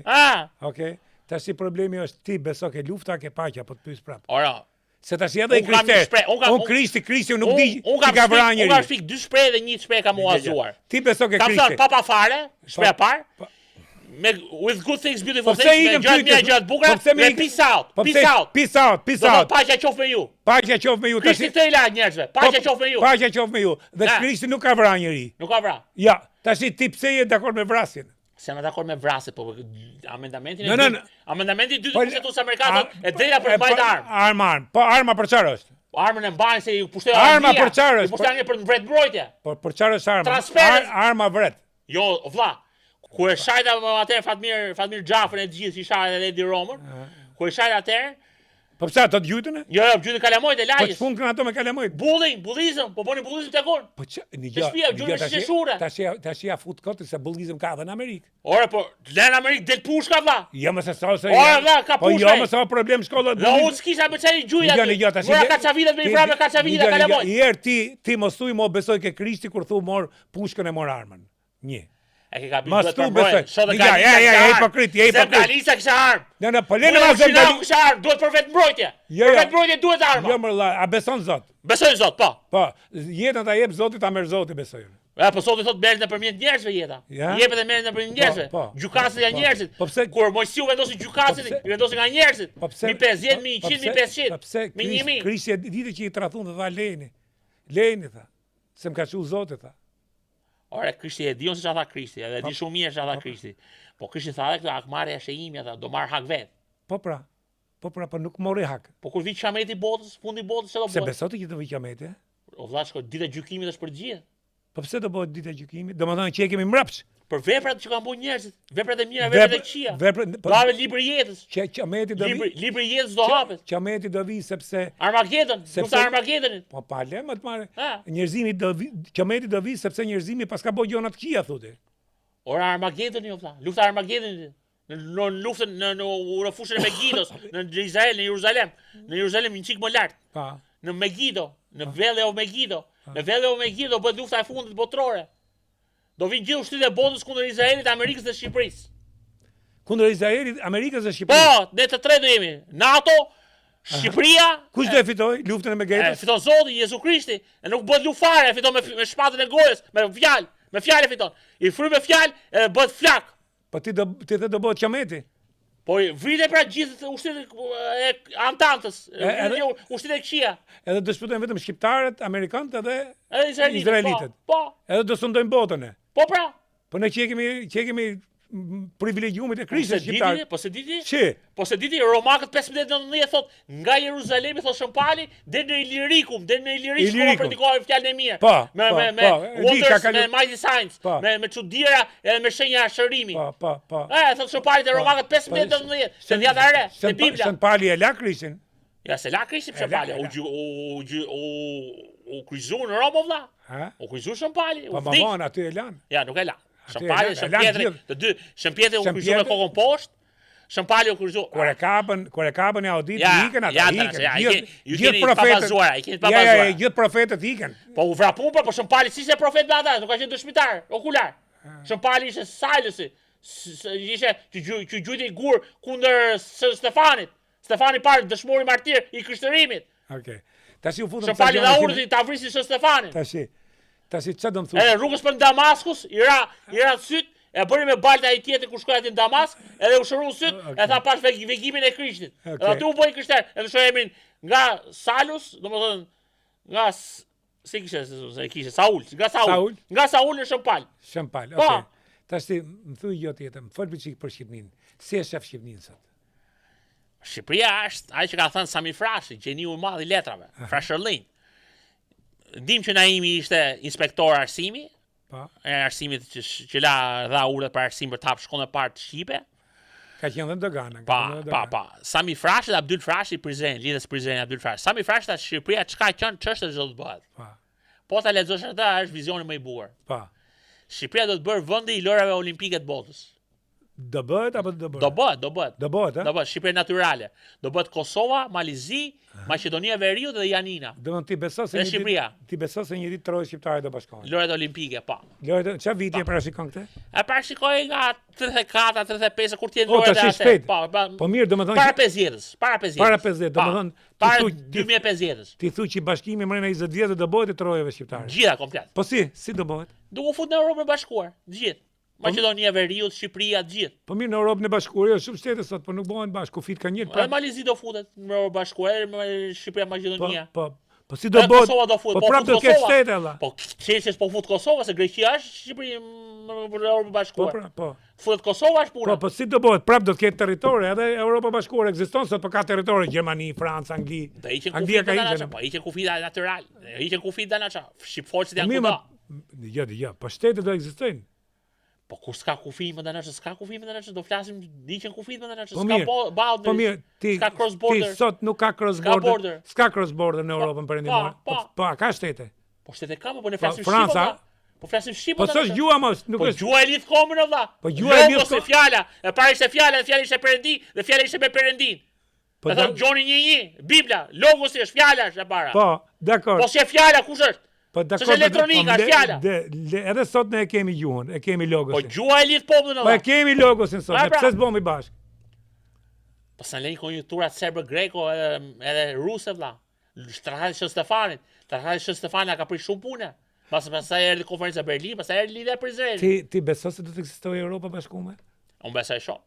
Okej. Tash problemi është ti beso ke lufta ke paqja, po të pyes prapë. Ora. Se tash edhe i krishterë. Unë Krishti nuk di si ka vrarë njëri. Unë kam shpik 2 shpreh dhe 1 shpreh ka muazuar. Ti beso ke Krishti. Kam thënë papa fare, shpreh e parë. With good things, beautiful things, gjatë bukura, peace out. Peace out. Paqja qoftë me ju. Paqja qoftë me ju. Krishti të la njerëzve. Paqja qoftë me ju. Paqja qoftë me ju. Dhe Krishti nuk ka vrarë njëri. Nuk ka vrarë. Ja, tash ti pse je dakord me vrasjen? Se më dakord me vrasje, po amendamentin e dytë. Amendamenti i dytë kushtetues amerikanët e drejta për mbajtje armë. Po arma për çfarë është? Armën e mbajnë se ju pushtoi arma për çfarë është? Pushtoi për mbrojtje. Po për çfarë është arma? Arma vret. Jo, vlla. Ku e shajta atë Fatmir Xhafën e gjithë si shajta edhe Edi Romën. Ku e shajta atë? Po pse ato gjujtën? Jo, gjujtën kalamojt e lagjes. Po çfun ato me kalamojt? Bullizëm, po bëni bullizëm tek on. Po tash ja fut kot se bullizëm ka edhe në Amerikë. Ore, po në Amerikë del pushka vlla. Jo më se sa se. Ore, vlla, ka pushka. Po jo më sa problem shkolla. Jo, unë s'kisha me çaj gjuja. Ora kaçavidet me i vramë kaçavida kalamojt. Herë ti mos thuj mo besoj ke Krishti kur thu mor pushkën e mor armën. Një. E ke gabi duhet për brojë. Hipokrit. Galisa kisha armë. Jo, po lene ma zot. Kisha armë, duhet për vetë mbrojtje. Për vetë mbrojtje duhet arma. Jo, më a beson Zot? Besoj Zot, po. Po, jetën ta jep Zotit, ta merr Zoti, besoj. Po Zoti thotë merret nëpërmjet njerëzve jeta. Jepet e merret nëpërmjet njerëzve. Gjykatësit janë njerëzit. Kur Mojsiu vendosi gjykatësit, i vendosi nga njerëzit. Mi 50, mi 100, mi 500, mi 1000. Krishti ditë që i tradhun dhe tha lejni. Lejni tha. Se më ka thënë Zoti tha. Ore, Krishti e dion se çfarë tha Krishti, edhe di shumë mirë çfarë tha Krishti. Po Krishti tha edhe këtë akmarrja është e imja, tha, do marr hak vet. Po pra, po nuk mori hak. Po kur vi Kiameti botës, fundi botës çfarë do bëj? Se besoti që do vi Kiameti? O vllaç, dita e gjykimit është për gjithë. Po pse do bëhet dita e gjykimit? Domethënë që e kemi mbrapsht. Për veprat që kanë bërë njerëzit, veprat e mira, veprat e këqija. Dave libri jetës. Kiameti do vi. Libri jetës do hapet. Kiameti do vi sepse Armagedon, sepse Armagedonin. Po pa le më të marrë. Njerëzimi do vi, Kiameti do vi sepse njerëzimi paska bëj gjona të këqija thotë. Ora Armagedoni o vlla, lufta Armagedonit. Në luftën në fushën e Megidos, në Izrael, në Jeruzalem një çik më lart. Po. Në Megido, në Valley of Megido. Në Valley of Megido bëhet lufta e fundit botërore. Do vinë gjithë ushtrit e botës kundër Izraelit, Amerikës dhe Shqipërisë. Kundër Izraelit, Amerikës dhe Shqipërisë. Po, ne të tre do jemi. NATO, Shqipëria. Kush do e fitoj luftën e Megiddos? Fiton Zoti, Jezu Krishti. E nuk bëhet luftë fare, fiton me shpatën e gojës, me fjalë. Me fjalë fiton. I fry me fjalë e bëhet flak. Po ti do bëhet Kiameti. Po vrite pra gjithë ushtritë e Antantës, ushtritë e këqija. Edhe do shpëtojnë vetëm shqiptarët, amerikanët edhe izraelitët. Po. Edhe do sundojnë botën. Po pra. Po ne që kemi privilegjumit e Krishtit shqiptar. Po se diti? Çi? Po se diti Romakët 1519 thot nga Jeruzalemi thot Shëmpali deri në Ilirikum, deri në Ilirikum ku predikohen fjalën e mirë. Me Wonders, me Mighty Signs, me çuditëra edhe me shenja shërimi. Po. Thot Shëmpali te Romakët 1519, se dhjata e re, te Bibla. Shëmpali e la Krishtin. Ja, se la Krishtin Shëmpali. U kryzu në Romë vlla. U kryzu Shëmpali. Po mamon aty e lan. Ja, nuk e la. Shëmpali, Shëmpjetri, të dy, Shëmpjetri u kryqzu me kokën poshtë, Shëmpali u kryqzu. Kur e kapën e audit, ikën ata, gjithë profetët. Gjithë profetët ikën. Po u vrapun, po Shëmpali si se profet me ata, nuk ka qenë dëshmitar, okular. Shëmpali ishte sajlësi, ishte që gjujti gur kundër Stefanit. Stefani parë dëshmori martir i krishtërimit. Okej. Tash u futëm Shëmpali dha urdhë ta vrisin Shën Stefanin. Tash ç'a do të thotë? Edhe rrugës për Damaskus, i ra syt, e bëri me balta ai tjetër kur shkoi aty në Damask, edhe u shëru syt, e tha pas vegimin e Krishtit. Edhe aty u boi krishter, edhe shoh emrin nga Salus, domethënë nga si kishte Saul, nga Saul në Shëmpal. Shëmpal, okay. Tash ti më thuaj jo tjetër, më fol çik për Shqipërinë. Si e shef Shqipërinë sot? Shqipëria është ai që ka thënë Sami Frashi, gjeniu i madh i letrave, Frashërllin. Dim që Naimi ishte inspektor arsimi, arsimit që dha urdhët për arsim për të hapë shkollën e parë të Shqipe. Ka qenë dhe në Dogana. Pa. Sami Frashi dhe Abdyl Frashi Prizren, lidhës Prizren Abdyl Frashi. Sami Frashi tha Shqipëria çka qenë ç'është çdo të bëhet. Po ta lexosh atë është vizioni më i bukur. Shqipëria do të bërë vendi i lojrave olimpike të botës. Do bëhet apo do bëhet? Do bëhet, Shqipëria natyrale. Do bëhet Kosova, Malizi, Maqedonia e Veriut dhe Janina. Do të beso se një ditë trojë shqiptare do bashkohen. Lojrat olimpike, pa. Lojrat, çfarë viti e parashikon këtë? E parashikoj nga 34, 35 kur të jenë lojrat atë. Po mirë, domethënë para 50-s, para 50, domethënë para 2050-s. Ti thu që bashkimi më në 20 vjet do bëhet i trojëve shqiptare. Gjitha komplet. Po si do bëhet? Do u fut në Europën e Bashkuar, gjithë. Maqedonia e Veriut, Shqipëria, gjithë. Po mirë në Europën e Bashkuar, shumë shtete sot, po nuk bëhen bashkë, kufit kanë një. Edhe Malizi do futet në Europën e Bashkuar, Shqipëria, Maqedonia. Po si do bëhet? Po prapë do ketë shtete valla. Po çesës po fut Kosova, se Greqia është Shqipëri në Europën e Bashkuar. Po. Futet Kosova është puna. Po si do bëhet? Prapë do të ketë territor, edhe Europa e Bashkuar ekziston sot, po ka territor Gjermani, Francë, Angli. Anglia ka hiqen. Po hiqen kufita natyral. Hiqen kufita naça. Shqiptarët janë kudo. Jo, po shtete do ekzistojnë. Po kur s'ka kufi më danash, do flasim diqen kufit më danash, s'ka boundary. Po mirë, s'ka cross border. Ti sot nuk ka cross border. S'ka cross border në Europën Perëndimore. Po, ka shtete. Po shtete ka, po ne flasim Shqipëri. Po flasim Shqipëri. Po s'është gjua mos, nuk është. Po gjua e lidh komën valla. Po gjua e lidh komën. Fjala, e para ishte fjala, dhe fjala ishte Perëndi, dhe fjala ishte me Perëndin. Po thon Gjoni 1, Bibla, logosi është fjala është e para. Po, dakor. Po si e fjala kush është? Po dakor. Është elektronika, është fjala. Edhe sot ne e kemi gjuhën, e kemi logosin. Po gjua e lidh popullin valla. Po e kemi logosin sot, pse s'bëmi bashkë? Po sa lejnë konjunkturat serbo-greko edhe ruse vlla. Tratati Shën Stefanit. Tratati Shën Stefanit ka prish shumë punë. Pastaj erdhi konferenca e Berlin, pastaj erdhi lidhja për Izraelin. Ti beson se do të ekzistojë Europa e Bashkuar? Unë besoj shumë.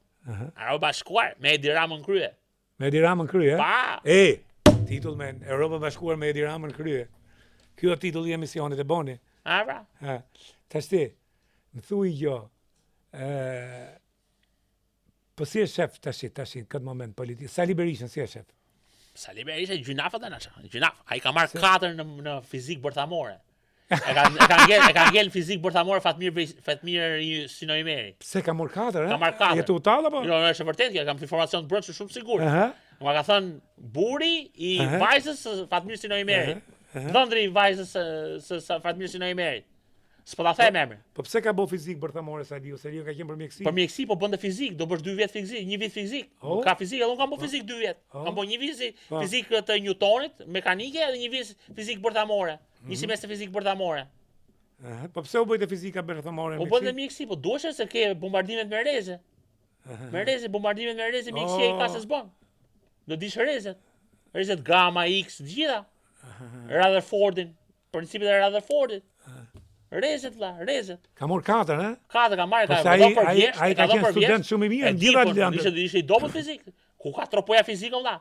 Europa e Bashkuar me Edi Ramën krye. Me Edi Ramën krye? Pa. Titull me Europa e Bashkuar me Edi Ramën krye. Ky është titulli i emisionit e boni. Pra. Tash ti, më thuaj jo. Po si e shef tash këtë moment politik? Sali Berishën si e shef? Sali Berishën gjynaf atë naça. Gjynaf. Ai ka marrë 4 në fizik bërthamore. E ka ngel fizik bërthamore Fatmir Sinoimeri. Pse ka marrë 4, Ka marrë 4. Je të utall apo? Jo, është vërtet, kam informacion të brendshëm shumë sigurt. Ma ka thënë buri i vajzës Fatmir Sinoimeri. Dhëndri i vajzës së Fatmir Sinoimerit. S'po ta them emrin. Po pse ka bë fizik bërthamore Saliu? Saliu ka qenë për mjeksi. Për mjeksi, po bënte fizik, do bësh 2 vjet fizik, 1 vit fizik. Ka fizik, edhe unë kam bë fizik 2 vjet. Kam bë 1 vit fizik të Newtonit, mekanike, edhe 1 vit fizik bërthamore. Një semestër fizik bërthamore. Po pse u bëjte fizika bërthamore? U bënte mjeksi, po duhej se ke bombardimet me reze. Me reze, bombardimet me reze, mjeksi ka se s'bën. Do dish rezet. Rezet gamma, X, gjitha. Rutherfordin, principet e Rutherfordit. Rezet vlla, rezet. Ka marrë 4, ha? 4 ka marrë, ka dhënë për vjesht. Ai ka qenë student shumë i mirë, gjithë atë. Ishte i dobët fizik. Ku ka tropoja fizike vlla?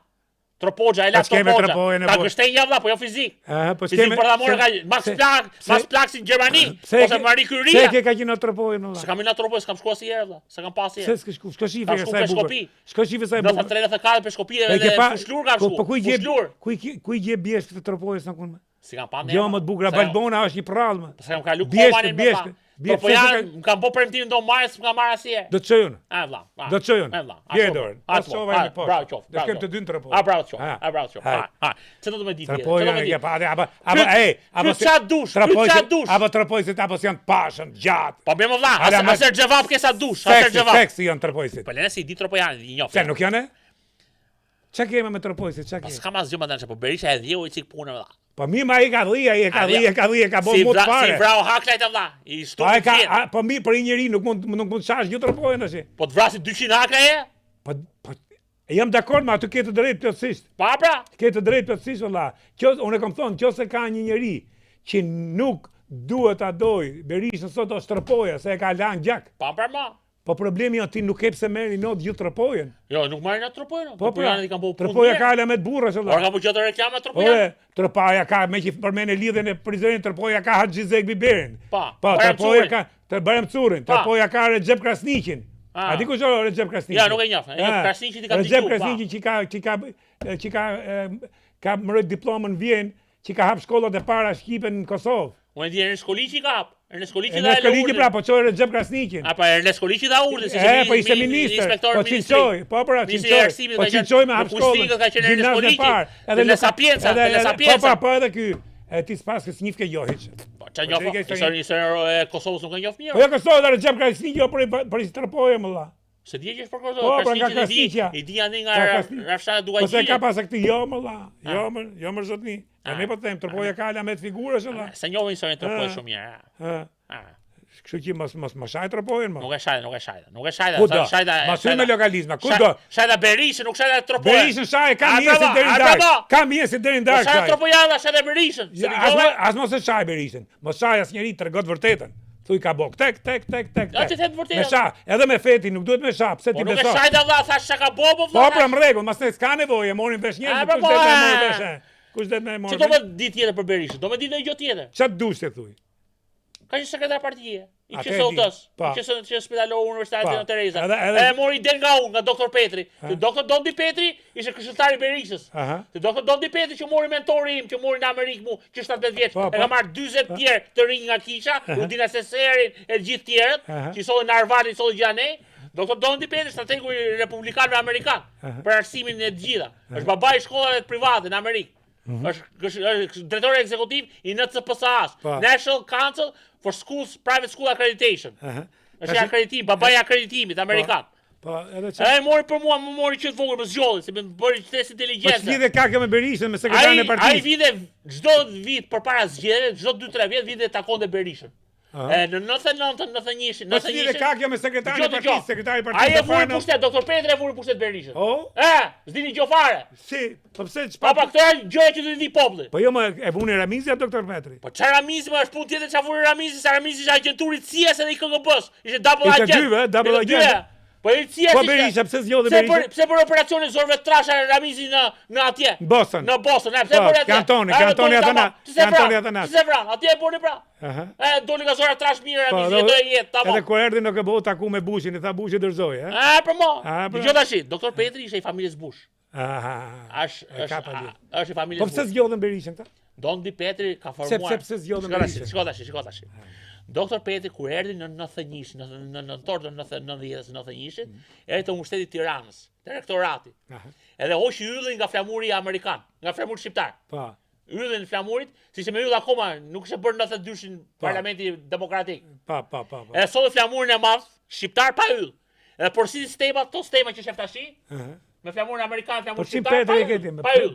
Tropoja, e la tropoja. Ka gështenja vlla, po jo fizik. Po fizik bërthamore ka Max Planck si në Gjermani, ose Marie Curie. Se ke ka qenë në tropojën vlla. Se kam në tropojë, s'kam shkuar asnjëherë vlla, s'kam pas asnjëherë. Se s'ke shifë sa e bukur. Shko shifë sa e bukur. 93-94 për Shkopi edhe Fushlur ka shkuar. Po ku i jep bjesht të tropojës nakun? Si kam pa ne. Jo më të bukur, Balbona është një prallë më. Sa kam kalu komanin më pa. Po janë, më kam po premtimin do marrë, s'm ka marrë asnjëherë. Do të çojun. Vlla. Do të çojun. Vjen dorën. Bravo qof. Do kem të dy në trapoj. Bravo qof. Bravo qof. Çfarë do të më ditë? Trapoj ja pa apo trapojsit apo janë të pashën, gjatë. Po bëjmë vlla, asë xhevap ke sa dush, asë xhevap. Seksi janë trapojsit. Po lënë si di tropojanë, i njoh. Se nuk janë? Çka kemi me trapojsit, çka kemi? S'kam asgjë më tani, po Berisha e dhjeu i çik punën vlla. Po mi ma i ka dhia, ka bën mot fare. Si vrau haklajt vlla. I stupid. Po mi për një njerëz nuk mund shash një trapojën tash. Po të vrasin 200 haklaje? Po jam dakord, ma aty ke të drejtë plotësisht. Pa pra. Ke të drejtë plotësisht valla. Unë kam thonë, nëse ka një njerëz që nuk duhet ta doj, Berishën sot o shtrëpoja se e ka lanë gjak. Pa pra ma. Po problemi ti nuk e pse merrni not gjithë trapojën. Jo, nuk marrin atë trapojën. Po janë i kanë bëu punë. Trapoja ka me të burra valla. Ora ka bëu gjatë reklama trapojën. Trapoja ka me që përmend lidhjen e prizrenit, trapoja ka Haxhi Zek Biberin. Po, trapoja ka të Bayram Curin, trapoja ka Recep Krasniqin. A di kush është Recep Krasniqi? Ja, nuk e njoh. Krasniqi ti ka diku. Recep Krasniqi që ka mërë diplomën në Vjenë, që ka hap shkollat e para shqipe në Kosovë. Unë di Ernest Koliqi ka hap. Ernest Koliqi dha urdhën. Pra, po çoj Recep Krasniqin. Po Ernest Koliqi dha urdhën se po ishte ministër. Po çoj, po çoj. Po çoj me hap shkollën. Ka qenë Ernest Koliqi. Edhe në Sapienza, Po edhe ky. Ti s'pas ke snif ke jo hiç. Po çaj njoh. Historia e Kosovës nuk e njoh mirë. Po ja Kosova dha Recep Krasniqi për trapojë më valla. Se di që është për Kosovë, Krasniqi i di anë nga rafsha duaj. Po se ka pas këtë jo më valla. Jo më zotni. Ne po them tropoja ka ala me të figurash valla. Se njohin historinë tropoja shumë mirë. Kështu që mos shaj tropojën më. Nuk e shajda. Shajda. Mos me lokalizma. Kudo? Shajda Berishën, nuk shajda tropojën. Berishën shaj, ka mjesë deri në darkë. Ka mjesë deri në darkë. Shajda tropojën, shajda Berishën. As mos e shaj Berishën. Mos shaj asnjëri tregot vërtetën. Thuj ka bok, tek. Ja ti them vërtetën. Me sha, edhe me fetin nuk duhet me sha, pse ti beson? Po nuk e shajda valla, thash çka ka bobo valla. Po pra në rregull, mos ne s'ka nevojë, morin vesh njerëz, kush do të merr vesh. Kush do të merr? Ço do më di tjetër për Berishën? Do më di ndonjë gjë tjetër. Çfarë dush ti thuj? Ka një sekretar partie. I QSOT-s. Që spitalor universitari në Tereza. E mori den nga unë, nga doktor Petri. Te doktor Dondi Petri ishte këshilltari i Berishës. Te doktor Dondi Petri që mori mentori im, që mori në Amerikë mu, që 17 vjeç. E ka marrë 40 tjerë të rinj nga kisha, Rudina Seserin e gjithë tjerët, që solli në Harvard, solli gjanej. Doktor Dondi Petri, strategu i republikanëve amerikan, për arsimin e të gjitha. Është babai i shkollave private në Amerikë. Është drejtori ekzekutiv i NCPSA-s, National Council for Schools Private School Accreditation. Është akreditim, babai i akreditimit amerikan. Po, edhe çfarë? Ai mori për mua, më mori që të vogël, më zgjolli, se më bëri test inteligjencë. Po lidhe ka me Berishën, me sekretarin e partisë. Ai vinte çdo vit përpara zgjedhjeve, çdo 2-3 vjet vinte takonte Berishën. Në 99, 91, Po lidhe ka me sekretarin e partisë, sekretari i partisë. Ai e vuri pushtet, doktor Petri e vuri pushtet Berishën. S'dini gjë fare. Si, po pse çfarë? Po këto janë gjëra që do të di populli. Po jo më e vuni Ramizia doktor Petri. Po çfarë Ramizi më është punë tjetër çfarë vuri Ramizi, sa Ramizi ishte agenturi i CIA-s edhe i KGB-s. Ishte double agent. Double agent. Po i CIA-s. Po Berisha pse zgjodhi Berisha? Pse për operacionin zorve trasha Ramizi në atje? Në Boston. Në Boston, pse bëri atje? Kantoni Athana. Pse vran? Atje e bëni pra. Doli nga zora trash mirë Ramizi do jetë, tamam. Edhe kur erdhi në KBO taku me Bushin, i tha Bushi dërzoi, për mo. Dëgjoj tash, doktor Petri ishte i familjes Bush. Është i familjes. Po pse zgjodhen Berishën këta? Dondi Petri ka formuar. Pse zgjodhen Berishën? Shiko tash. Doktor Petri kur erdhi në 91, në nëntor të 91-shit, erdhi te Universiteti i Tiranës, te rektorati. Edhe hoqi yllin nga flamuri amerikan, nga flamuri shqiptar. Po. Yllin e flamurit, siç më yll akoma, nuk ishte bërë 92-shin Parlamenti Demokratik. Po. Edhe solli flamurin e madh shqiptar pa yll. Edhe porositë stema, to stema që shef tash. Me flamurin amerikan, flamurin shqiptar.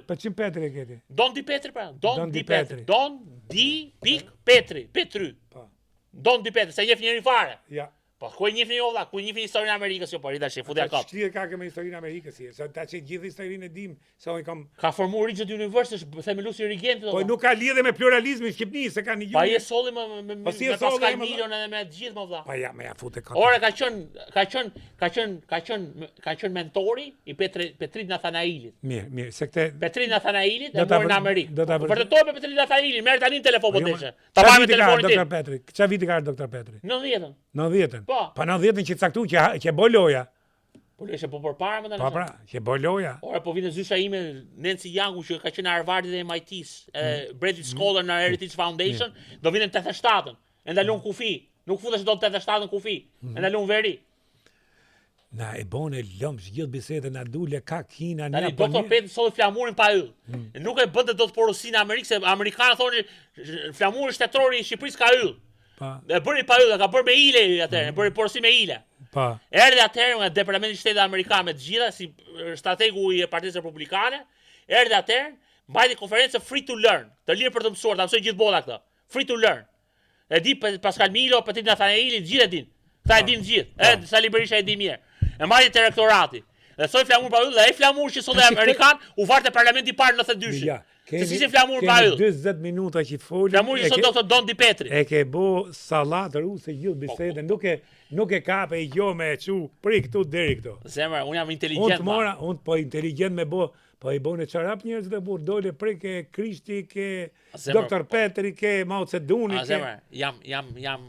Po çim Petri e keti. Dondi Petri pra, Dondi Petri. Petri. Dondi Petri, se njeh njëri fare. Ja. Po ku e njihni valla, ku njihni historinë e Amerikës, jo po rita shi, futja kap. Çfarë ka me historinë e Amerikës, se ta që gjithë historinë e dim, se unë kam ka formuar Rigjet University, themeluesi Rigenti. Po nuk ka lidhje me pluralizmin në Shqipëri, se kanë një. Pa je solli me Pascal Milion edhe me të gjithë më valla. Po ja, më ja futë kot. Ora ka qenë mentori i Petrit Nathanailit. Mirë, se këtë Petrit Nathanailit e mori në Amerikë. Vërtetoj me Petrit Nathanailin, merr tani në telefon po deshe. Ta bëjmë telefonin tim. Doktor Petri, çfarë viti ka doktor Petri? 90-ën. 90-ën. Pa 90-ën që caktu që bë loja. Po lëshë po përpara më tani. Po pra, që bë loja. Ora po vjen zysha ime Nancy Youngu që ka qenë në Harvardit dhe MIT-s, British Scholar në Heritage Foundation, do vjen 87-ën. E ndalon kufi Nuk futesh dot 87 në kufi. E na lum veri. Na e bone lëmsh gjithë bisedën, na dule ka Kina, Tani doktor Peti solli flamurin pa yll. Nuk e bënte dot porosin Amerikë, se amerikanët thonin flamuri shtetëror i Shqipërisë ka yll. Pa. E bëri pa yll, ka bërë me ile atëherë, e bëri porosin me ile. Pa. Erdhi atëherë nga Departamenti i Shtetit Amerikan me të gjitha si strategu i Partisë Republikane, erdhi atëherë, mbajti konferencë free to learn, të lirë për të mësuar, ta mësoj gjithë bota këtë. Free to learn. E di Pascal Milo, Petit Nathanaeli, gjithë e din. Këta e din gjithë. Sali Berisha e di mirë. E mbajti te rektorati. Dhe soi flamur pa yll, dhe ai flamur që solli amerikan u varte parlamenti i parë në 92-shin. Ja, se si flamur pa yll. 40 minuta që foli. Flamur që sot doktor Don Di Petri. E ke bo sallat ruse gjithë bisedën, nuk e kape i gjo me çu prej këtu deri këtu. Zemra, unë jam inteligjent. Unë po inteligjent me bo, po i bone çarap njerëz dhe bur dole prej ke Krishti, ke doktor Petri, ke Mao Zeduni, ke. Zemra, jam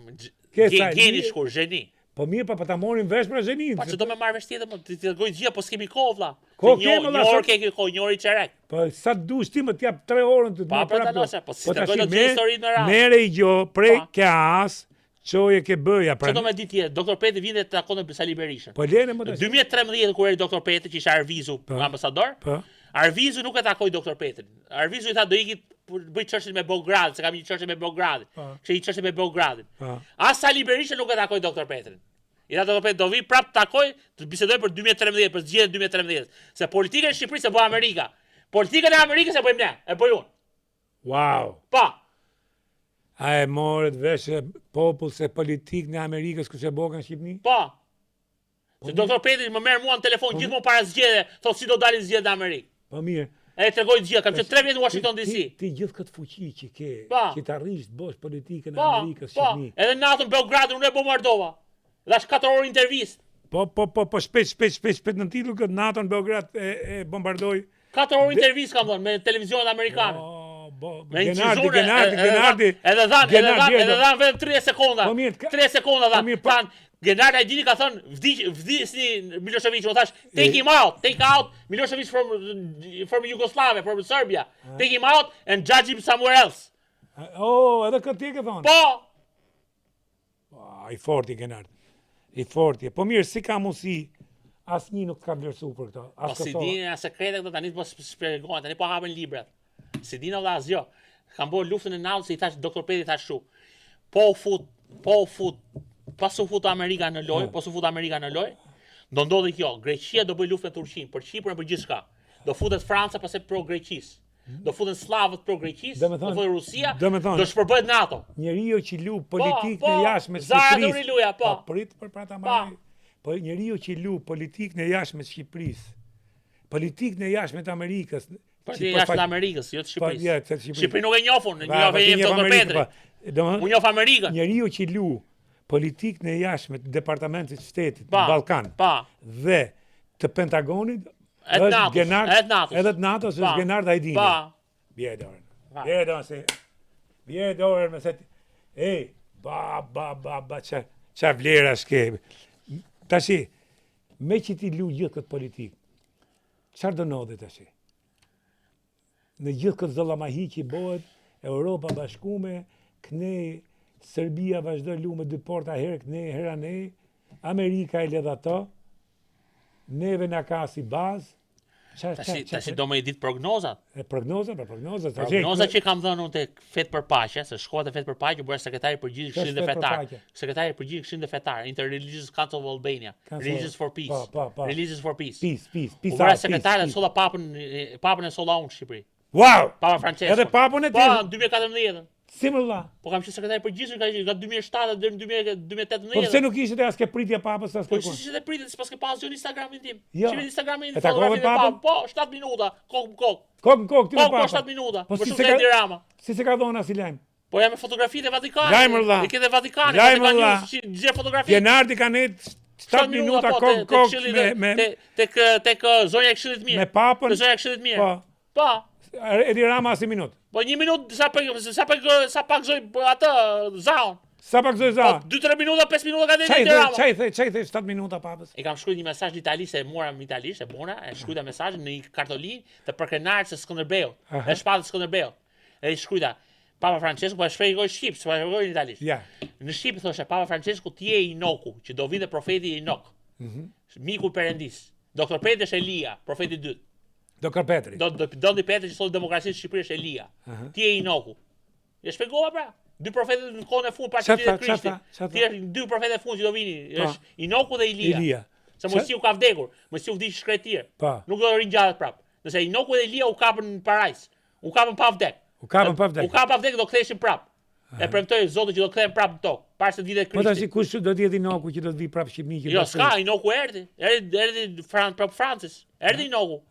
geni shkur, geni. Po mirë, pa ta morim vesh për zhenin. Pa që do me marrë vesh tjetër, po ti të gjitha, po s'kemi kohë vlla. Një orë ke kohë, një orë i çerek. Po sa dush ti më t'jap 3 orën të pa, po si të bëjë të historinë me radhë. Mere i gjo, prej ke as, çoje ke bëja. Ço do me ditë tjetër, doktor Peti vinte të takon me Sali Berishën. Po lene më tash. 2013 kur erdhi doktor Peti që ishte Arvizu, ambasador. Po. Arvizu nuk e takoi doktor Petrin. Arvizu i tha do iki bëj çështje me Beograd, se kam një çështje me Beogradin. Kishte një çështje me Beogradin. As Sali Berisha nuk e takoi doktor Petrin. I tha doktor Petri do vi prap takoj të bisedoj për 2013, për zgjedhjen 2013, se politika e Shqipërisë e bë Amerika. Politikën e Amerikës e bëjmë ne, e bëj unë. Wow. Pa. A e morët vesh popull se politikë në Amerikës kush e bën në Shqipëri? Pa. Se doktor Petri më merr mua në telefon gjithmonë para zgjedhje, thotë si do dalin zgjedhjet në Amerikë. Po mirë. E tregoj të gjitha, kam qenë 3 vjet në Washington DC. Ti gjithë këtë fuqi që ke, që të arrish të bësh politikën e Amerikës Shqipëri. Edhe natën Beogradin unë e bombardova. Dhash 4 orë intervistë. Po shpejt në titull këtë natën Beograd e bombardoi. 4 orë intervistë kam dhënë me televizionet amerikane. Genardi. Edhe dhan vetëm 30 sekonda. 30 sekonda dhan. Genardi ai dini ka thënë vdisni Milošević, u thash take him out Milošević from Yugoslavia, from Serbia. Take him out and judge him somewhere else. Oh, edhe këtë ke thonë. Po. I forti Genardi. I forti. Po mirë, si ka mundsi asnjë nuk ka vlerësuar për këtë. Po si dini as sekrete këto tani po shpjegojnë, tani po hapen librat. Si dini valla asgjë. Kam bërë luftën e natës, i thash doktor Peti thash kështu. Po u fut. Pas u fut Amerika në lojë, do ndodhi kjo. Greqia do bëj luftë me Turqinë, për Shqipërin për gjithçka. Do futet Franca pastaj pro Greqisë. Do futen slavët pro Greqisë, do futet Rusia, do shpërbëhet NATO. Njeriu që lu politikë në jashtëm të Shqipërisë. Po. Prit për ta marrë. Po njeriu që lu politikë në jashtëm të Shqipërisë. Politikë në jashtëm të Amerikës. Po ti jashtë të Amerikës, jo të Shqipërisë. Shqipëri nuk e njohun, njeh doktor Petri. Unë njoh Amerikën. Njeriu që lu politikë në jashtëm të Departamentit të Shtetit në Ballkan. Dhe të Pentagonit edhe të NATO-s është Genard Hajdini. Bje dorën me se qa vlera s'ke. Tashi, me që ti lu gjithë këtë politikë, çfarë do ndodhi tashi? Në gjithë këtë zëllamahi që bëhet, Europa bashkume, kënej, Serbia vazhdoj lu me 2 porta herë kënej, hera nej, Amerika e ledha to, neve na ka si bazë. Tash do më i ditë prognozat. Prognozat. Prognozat që kam dhënë unë tek Fet për Paqe, se shkohet te Fet për Paqe, bëra sekretari i përgjithshëm Këshillit të Fetar. Sekretari i përgjithshëm Këshillit të Fetar, Interreligious Council of Albania, Religious for Peace. Religious for Peace. Peace. Bëra sekretari solla papën e solla unë në Shqipëri. Wow! Papa Francesco. Edhe papën e ti. Po, 2014. Si më vlla? Po kam qenë sekretari i përgjithshëm nga 2007 deri në 2018. Po pse nuk ishte as ke pritje papës as Po kërkon? ishte pritje sipas ke pasur në Instagramin tim. Shihni Instagramin tim papën? Po, 7 minuta, kokë. Kokë ti me papën. Po, 7 minuta. Po si se Dirama. Si se ka dhënë as i lajm? Po jam me fotografitë e Vatikanit. Lajm vlla. E ke te Vatikani, gjë fotografi. Genardi ka net 7 minuta kokë me tek zonja e Këshillit të Mirë. Me papën. Te zonja e Këshillit të Mirë. Po. Edi Rama as i minutë. Po 1 minutë sa pak zoj atë zaun. Sa pak zoj zaun. 2-3 minuta, 5 minuta ka deri Edi Rama. Çaj the 7 minuta papës. E kam shkruar një mesazh në itali se e mora në italisht, e bona, e shkruajta mesazhin në një kartolinë të përkrenarit së Skënderbeut, e shpatës Skënderbeut. E shkruajta Papa Francesku po e shpjegoj shqip, s'po e shpjegoj në italisht. Ja. Në shqip thoshte Papa Francesku ti je Inoku, që do vinte profeti Inok. Miku i Perëndis. Doktor Petri është Elia, profeti i dytë. Doktor Petri. Doni Petri që thotë demokracisë në Shqipëri është Elia. Ti je Inoku. E shpjegova pra. Dy profetët në kohën e fundit pas vitit të Krishtit. Ti je dy profetë e fundit që do vini, është Inoku dhe Elia. Se Mojsiu ka vdekur, Mojsiu vdiq shkretir. Nuk do ringjallet prap. Nëse Inoku dhe Elia u kapën në parajs, u kapën pa vdek. U kapën pa vdek do ktheheshin prap. E premtoi Zoti që do kthehen prap në tokë, para se të vitet Krishti. Po tash kush do të jetë Inoku që do të vi prap në Shqipëri? Jo, s'ka, Inoku erdhi. Erdhi prap Francis. Erdhi Inoku.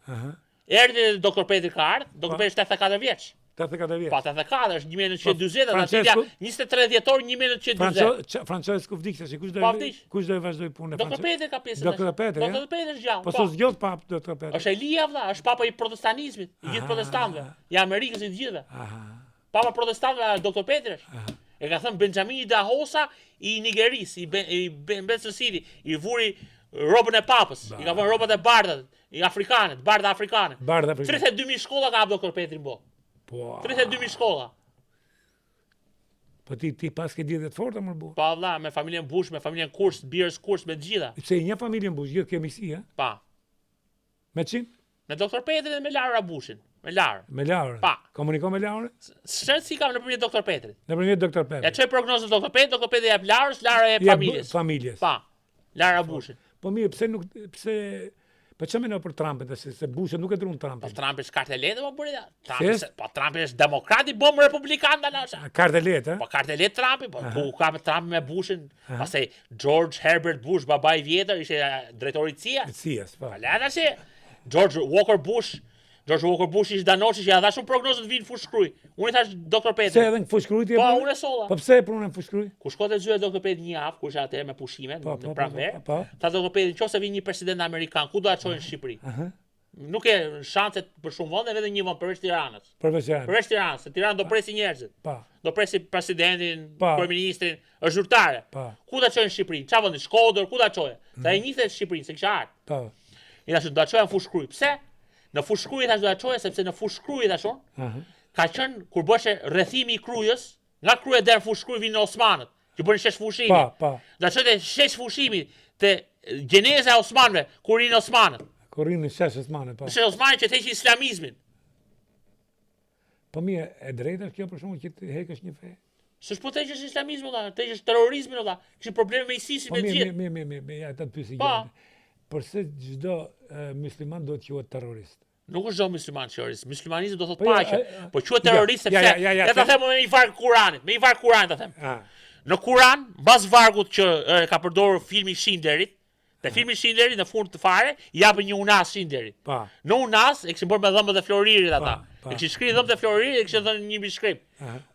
Erdhi Doktor Petri ka ardhur, Doktor Petri 84 vjeç. 84 vjeç. Pa 84 është 1940, aty 23 dhjetor 1940. Francesku vdiq tash, kush do të vazhdoj punën e Francesku? Doktor Petri ka pjesën. Doktor Petri. Doktor Petri është gjallë. Po sos gjot pap Doktor Petri. Është Elia vlla, është papa i protestanizmit, i gjithë protestantëve, i Amerikës i gjithëve. Papa protestantëve Doktor Petri është. E ka thënë Benjamini da Hosa i Nigeris, i Bensucidi, i vuri robën e papës, i ka vënë rrobat e bardhat, i afrikanët, bardha afrikane. 32.000 shkolla ka hap Doktor Petri në botë. 32.000 shkolla. Po ti pas ke lidhje të forta më bu. Pa valla, me familjen Bush, me familjen Kurz, Birës Kurz, me të gjitha. Se një familjen Bush, gjithë kemi si, ha? Pa. Me çim? Me Doktor Petrin dhe me Lara Bushin. Me Lara. Me Lara. Pa. Komunikon me Lara? Si kam nëpërmjet Doktor Petrit. Nëpërmjet Doktor Petrit. Ja çoj prognozën Doktor Petri jep Larës, Lara jep familjes. Familjes. Pa. Lara Bushin. Po mirë, po çfarë mendon për Trumpin, se Bushi nuk e drun Trumpin. Po Trumpi është kartelete, po bëri. Po Trumpi është demokrat i bëm republikan dalash. Kartelete, Po kartelete Trumpi, po ku ka Trumpi me Bushin, pastaj George Herbert Bush, babai i vjetër, ishte drejtori i CIA-s. CIA-s, po. Palata si George Walker Bush ishte danoshi që ja dha shumë prognozë të vinë fushkruj. Unë i thash Doktor Petri. Se edhe në fushkruj ti e Po, bën? unë e solla. Po pse e punën në fushkruj? Ku shkote zyre Doktor Petri një javë, kur ishte atëherë me pushime në pranverë. Tha Doktor Petri, nëse vjen një president amerikan, ku do ta çojnë në Shqipëri? Nuk e shanset për shumë vende, vetëm një vend përveç Tiranës. Përveç Tiranës, se Tirana do presi njerëzit. Do presi presidentin, kryeministrin, është zyrtare. Ku ta çojnë në Shqipëri? Çfarë vendi? Shkodër, ku ta çojë? Sa e njihte Shqipërinë, se kisha ardhur. I thashë do ta çojnë në fushkruj. Pse? Në fushkruj thashë do ta çojë sepse në fushkruj thashon. Ka qenë kur bëshe rrethimi i krujës, nga kruja deri në fushkruj vinë osmanët, që bënin shesh fushimi. Do ta çojë shesh fushimi te gjeneza e osmanëve, kur rinë osmanët. Kur rinë shesh osmanët, po. Shesh osmanët që thëshin islamizmin. Po mirë, e drejtë është kjo për shkakun që të heqësh një fe. S'është po thëshësh islamizmin valla, thëshësh terrorizmin valla. Kishin probleme me ISIS-in me gjithë. Mirë, ja ta pyesi gjë. Përse çdo musliman do të quhet terrorist? Nuk është çdo musliman terrorist. Muslimanizmi do thotë paqe. Po quhet terrorist sepse le ta them me një varg Kuranit, me një varg Kuranit ta them. Në Kuran, mbas vargut që ka përdorur filmi Schindlerit, te filmi Schindlerit në fund të fare japën një unas Schindlerit. Në unas e kishin bërë me dhëmbët e Floririt ata. E kishin shkruar dhëmbët e Floririt e kishin dhënë një bishkrim.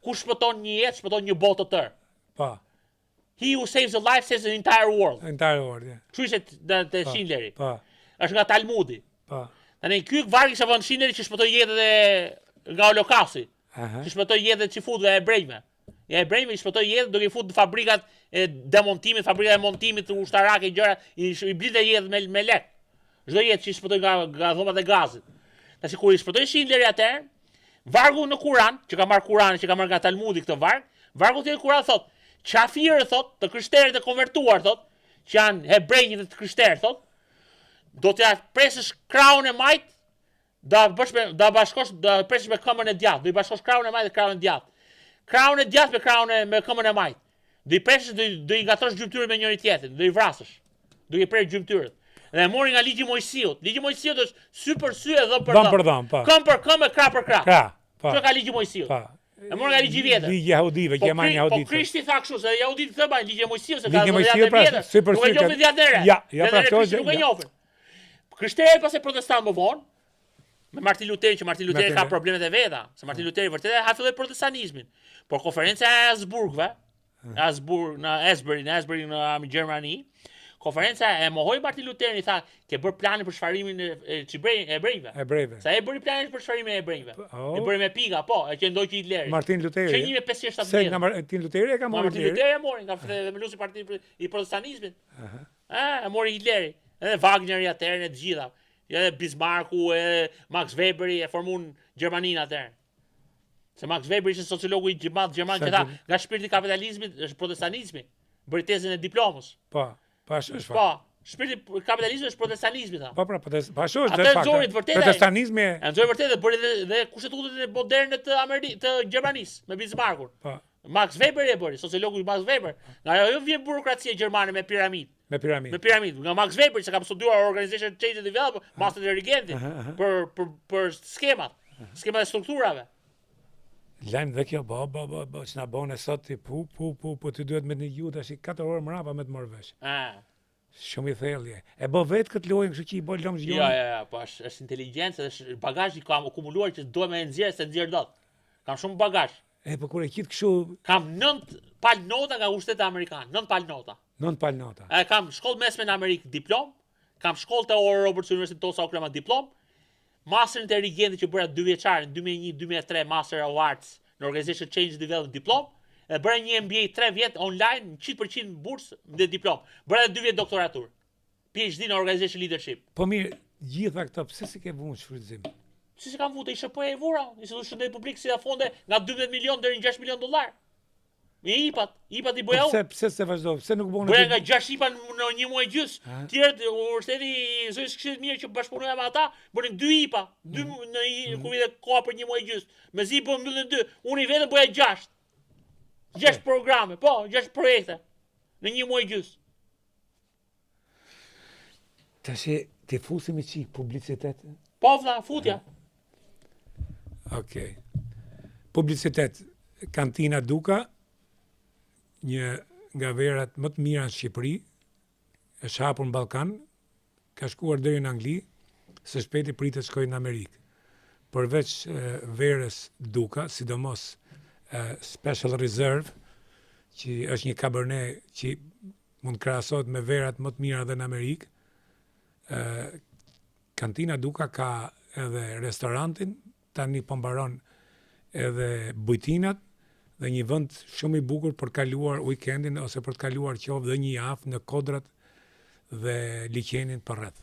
Kush shpëton një jetë, shpëton një botë të tërë. Po. He who saves a life saves an entire world. Entire world, ja. Kështu ishte te Schindleri. Po. Është nga Talmudi. Po. Tani ky varg ishte vënë Schindleri që shpëtoi jetët nga Holokausti. Që shpëtoi jetët që futve e ebrejve. Ja ebrejve i shpëtoi jetët duke i futur në fabrikat e demontimit, fabrikat e montimit të ushtarake gjëra, i blinte jetët me lek. Çdo jetë që i shpëtoi nga dhombat e gazit. Tash kur i shpëtoi Schindleri atëherë, vargu në Kur'an, që ka marrë Kur'anin, që ka marrë nga Talmudi këtë varg, vargu i Kur'an thotë qafirë thot, të krishterët e konvertuar thot, që janë hebrejnë dhe të krishterë thot, do t'ja presësh krahun e majt, do presësh me këmbën e djathtë, do i bashkosh krahun e majt dhe krahun e djathtë. Krahun e djathtë me këmbën e majt. Do i presësh, do i ngatrosh gjymtyrën me njëri tjetrin, do i vrasësh. Do i prerë gjymtyrët. Dhe e mori nga ligji i Mojsiut. Ligji i Mojsiut është sy për sy e dhëm për dhëm. Këmbë për këmbë, krah për krah. Kjo ka ligji i Mojsiut. E morën nga ligji vjetër. Ligji jahudive, që e marrin jahuditë. Po Krishti tha kështu, se jahudit këtë bajnë ligji i Mojsiut, se ka dhënë vjetër. Nuk e njohin vjetëre. Ja, pra kjo nuk e njohin. Krishterët pas e protestant më vonë, me Martin Luteri, që Martin Luteri ka problemet e veta, se Martin Luteri vërtet ha filloi protestanizmin. Por konferenca e Habsburgëve, në Esbjerg në Gjermani, konferenca e mohoi Martin Luteri, tha ke bërë planin për shfarimin e ebrejve. Sa e bëri planin për shfarimin e ebrejve. E bëri me piga, po, e që ndoi Hitleri. Martin Luteri. Që 1570. Se nga Martin Luteri e ka marrë. Martin Luteri e mori nga themeluesi parti i protestanizmit. E mori Hitleri. Edhe Wagneri atëherë e të gjitha. Edhe Bismarcku, Max Weberi e formuan Gjermaninë atëherë. Se Max Weber ishte sociologu i madh gjerman që tha, nga shpirti i kapitalizmit është protestanizmi, bëri tezën e diplomës. Po, ashtu është. Po, shpirti i kapitalizmit është protestanizmi tha. Po, ashtu është dhe fakt. Protestanizmi e nxori vërtet dhe bëri dhe kushtetutën e moderne të Gjermanisë me Bismarckun. Po. Max Weber e bëri, sociologu i Max Weber. Nga ajo vjen burokracia gjermane me piramidë. Me piramidë. Nga Max Weber që kam studiuar Organization Change and Development, Master Dirigentit për skemat e strukturave. Lajm dhe kjo, që na bone sot ti po ti duhet me një ju tash 4 orë mrapa me të marrë vesh. Shumë i thellje. E bë vetë këtë lojë, kështu që i bë lëmsh jo. Ja, po është inteligjencë, është bagazh i kam akumuluar që do me nxjerr se nxjerr dot. Kam shumë bagazh. Po kur e qit kështu kam 9 pal nota nga ushtetet amerikanë, 9 pal nota. 9 pal nota. Kam shkollë mesme në Amerikë diplom, kam shkollë te Oral Roberts University Tulsa Oklahoma diplom, masterin te Rigentit që bëra 2 vjeçar në 2001-2003 Master of Arts në Organization Change and Development diplom, e bëra një MBA 3 vjet online, 100% bursë dhe diplom. Bëra 2 vjet doktoratur. PhD në Organization Leadership. Po mirë, gjitha këto pse si ke vënë shfrytëzim? Si se kam vutë, ishe po e vura, Institut Shëndet Publik si da fonde nga 12 milion deri në 6 milion dollar. Me IPA-t i bëja unë. Pse se vazhdo? Pse nuk bënë? Bëja nga 6 IPA në 1 muaj gjys. Tjerët, ushteti zojës kështet mirë që bashkëpunoja me ata, bënin 2 IPA, 2 në kuvide koha për 1 muaj gjys. Me zi bën mbyllën 2, unë i vetëm bëja 6. 6 programe, po, 6 projekte në 1 muaj gjys. Tash ti fusim i çik publicitet. Po vlla, futja. Okej. Publicitet. Kantina Duka, një nga verat më të mira në Shqipëri, është hapur në Ballkan, ka shkuar deri në Angli, së shpejti pritet të shkojë në Amerikë. Përveç verës Duka, sidomos Special Reserve, që është një Cabernet që mund krahasohet me verat më të mira edhe në Amerikë, Kantina Duka ka edhe restorantin, tani po mbaron edhe bujtinat dhe një vend shumë i bukur për kaluar weekendin ose për të kaluar qoftë dhe një javë në Kodrat dhe liqenin përreth.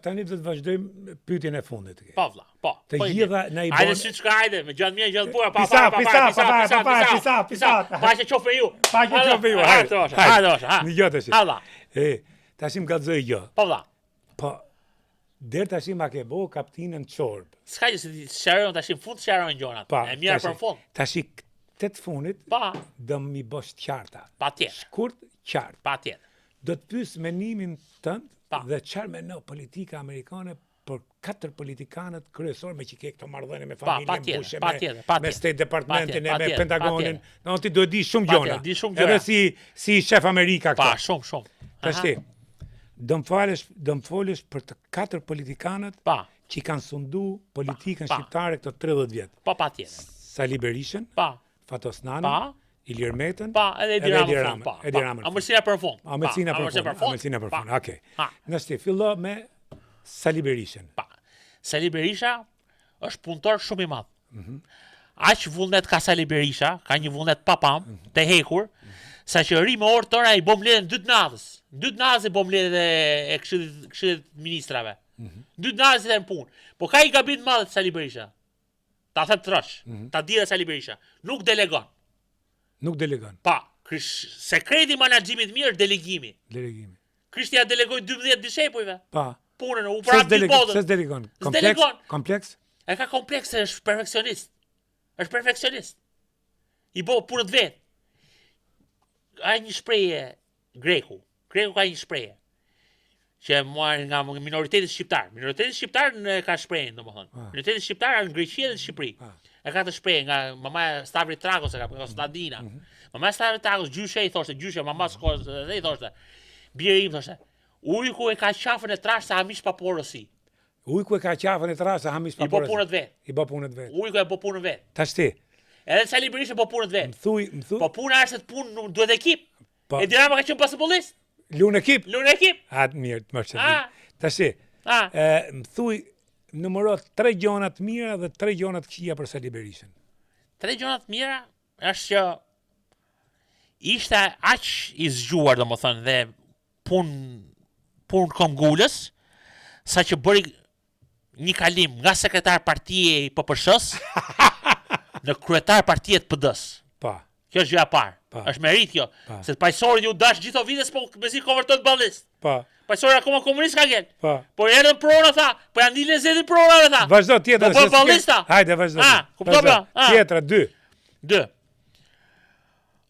Tani do të vazhdojmë pyetjen e fundit. Po vlla, po. Të gjitha na i bën. Hajde siç ka, hajde, me gjatë mirë, gjatë bura, pisa. Pa që qofë ju. Pa që qofë ju. Hajde. Në gjë tash. Halla. Tash më gallzoj gjë. Po vlla. Po. Der tash ma ke bë kaptinën Çorb. S'ka që si sharon tash në fund sharon gjonat. E mirë për fund. Tash tet fundit. Pa. Do mi bosh të qarta. Patjetër. Shkurt, qartë. Patjetër. Do të pyes menimin tënd dhe çfarë mendon politika amerikane për 4 politikanët kryesor me që ke këto marrëdhënie me familjen Bush, me State Departmentin e me Pentagonin. Do ti duhet di shumë gjëra. Edhe si shef Amerika këto. Pa, shumë. Tash ti. Do më folësh për të 4 politikanët që kanë sundu politikën shqiptare këto 30 vjet. Po patjetër. Sali Berishën, Fatos Nanë, Ilir Metën, edhe Edi Ramën. Amërsina për fund. Amërsina për fund. Okej. Nëse fillo me Sali Berishën. Sali Berisha është punëtor shumë i madh. Aq vullnet ka Sali Berisha, ka një vullnet papam, të hekur, sa që ri me orë tëra i bom mbledhjen 2 natës. 2 natës i bom mbledhjen e këshillit ministrave. 2 natës në punë. Po ka i gabim të madh Sali Berisha. Ta them trosh, ta di Sali Berisha, nuk delegon. Pa, sekreti menaxhimit mirë është delegimi. Krishtia delegoi 12 dishepujve. Pa. Punën u prap dy botën. Ses delegon. Kompleks? E ka kompleks, është perfeksionist. I bo punët vet. Ka një shprehje greku. Greku ka një shprehje që marrin nga minoriteti shqiptar. Minoriteti shqiptar ka shprehjen, domethënë. Minoriteti shqiptar në Greqi dhe në Shqipëri. E ka të shprehje nga mamaja Stavri Trakos, e ka Kostadina. Mamaja Stavri Trakos, gjyshe i thoshte, mama s'kos, i thoshte. Biri im thoshte, ujku e ka qafën e trash se hamish pa porosi. Ujku e ka qafën e trash se hamish pa porosi. I bë punët vet. Ujku e bë punën vet. Tash ti. Edhe Sali Berisha bë punët vet. Më thuj. Po puna është të punë duhet ekip. E Dinamo ka qenë baseballist. Lunë ekip. Mirë, të mërë. Tash ti. Më thuj numëro 3 gjona të mira dhe 3 gjona të këqija për Sali Berishën. 3 gjona të mira është që ishte aq i zgjuar domethënë dhe punë komgullës, sa që bëri një kalim nga sekretar partie i PPSH-s në kryetar partie të PD-s. Pa. Kjo është gjëja e parë. Është merit kjo, se pajësori ju dash gjithë vites po mezi konvertohet ballist. Pa. Pajësori akoma komunist ka qenë. Pa. Po erdhën prona tha, po janë dilën zetin prona tha. Vazhdo tjetra. Po ballista. Hajde vazhdo. Kuptova. Tjetra 2.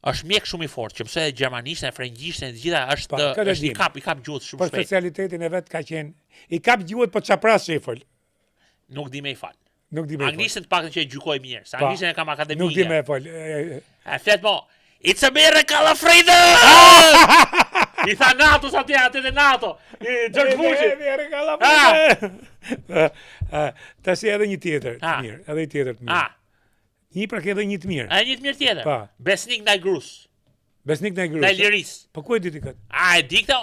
Është mjek shumë i fortë, që mësoj gjermanishten, frëngjishten, të gjitha është i kap gjuhët shumë shpejt. Për specialitetin e vet ka qenë i kap gjuhët po çapras që i fol. Nuk di më i fal. Anglishtën të paktën që e gjykoj mirë, se anglishtën e kam akademike. Nuk di më fol. E flet mo. It's a miracle of freedom! I tha NATO sa atë dhe NATO. George Bush. Tash edhe një tjetër të mirë, edhe një tjetër të mirë. Një pra edhe një të mirë. Një të mirë tjetër. Besnik ndaj Grus. Ndaj Liris. Po ku e di ti kët? E di këtë.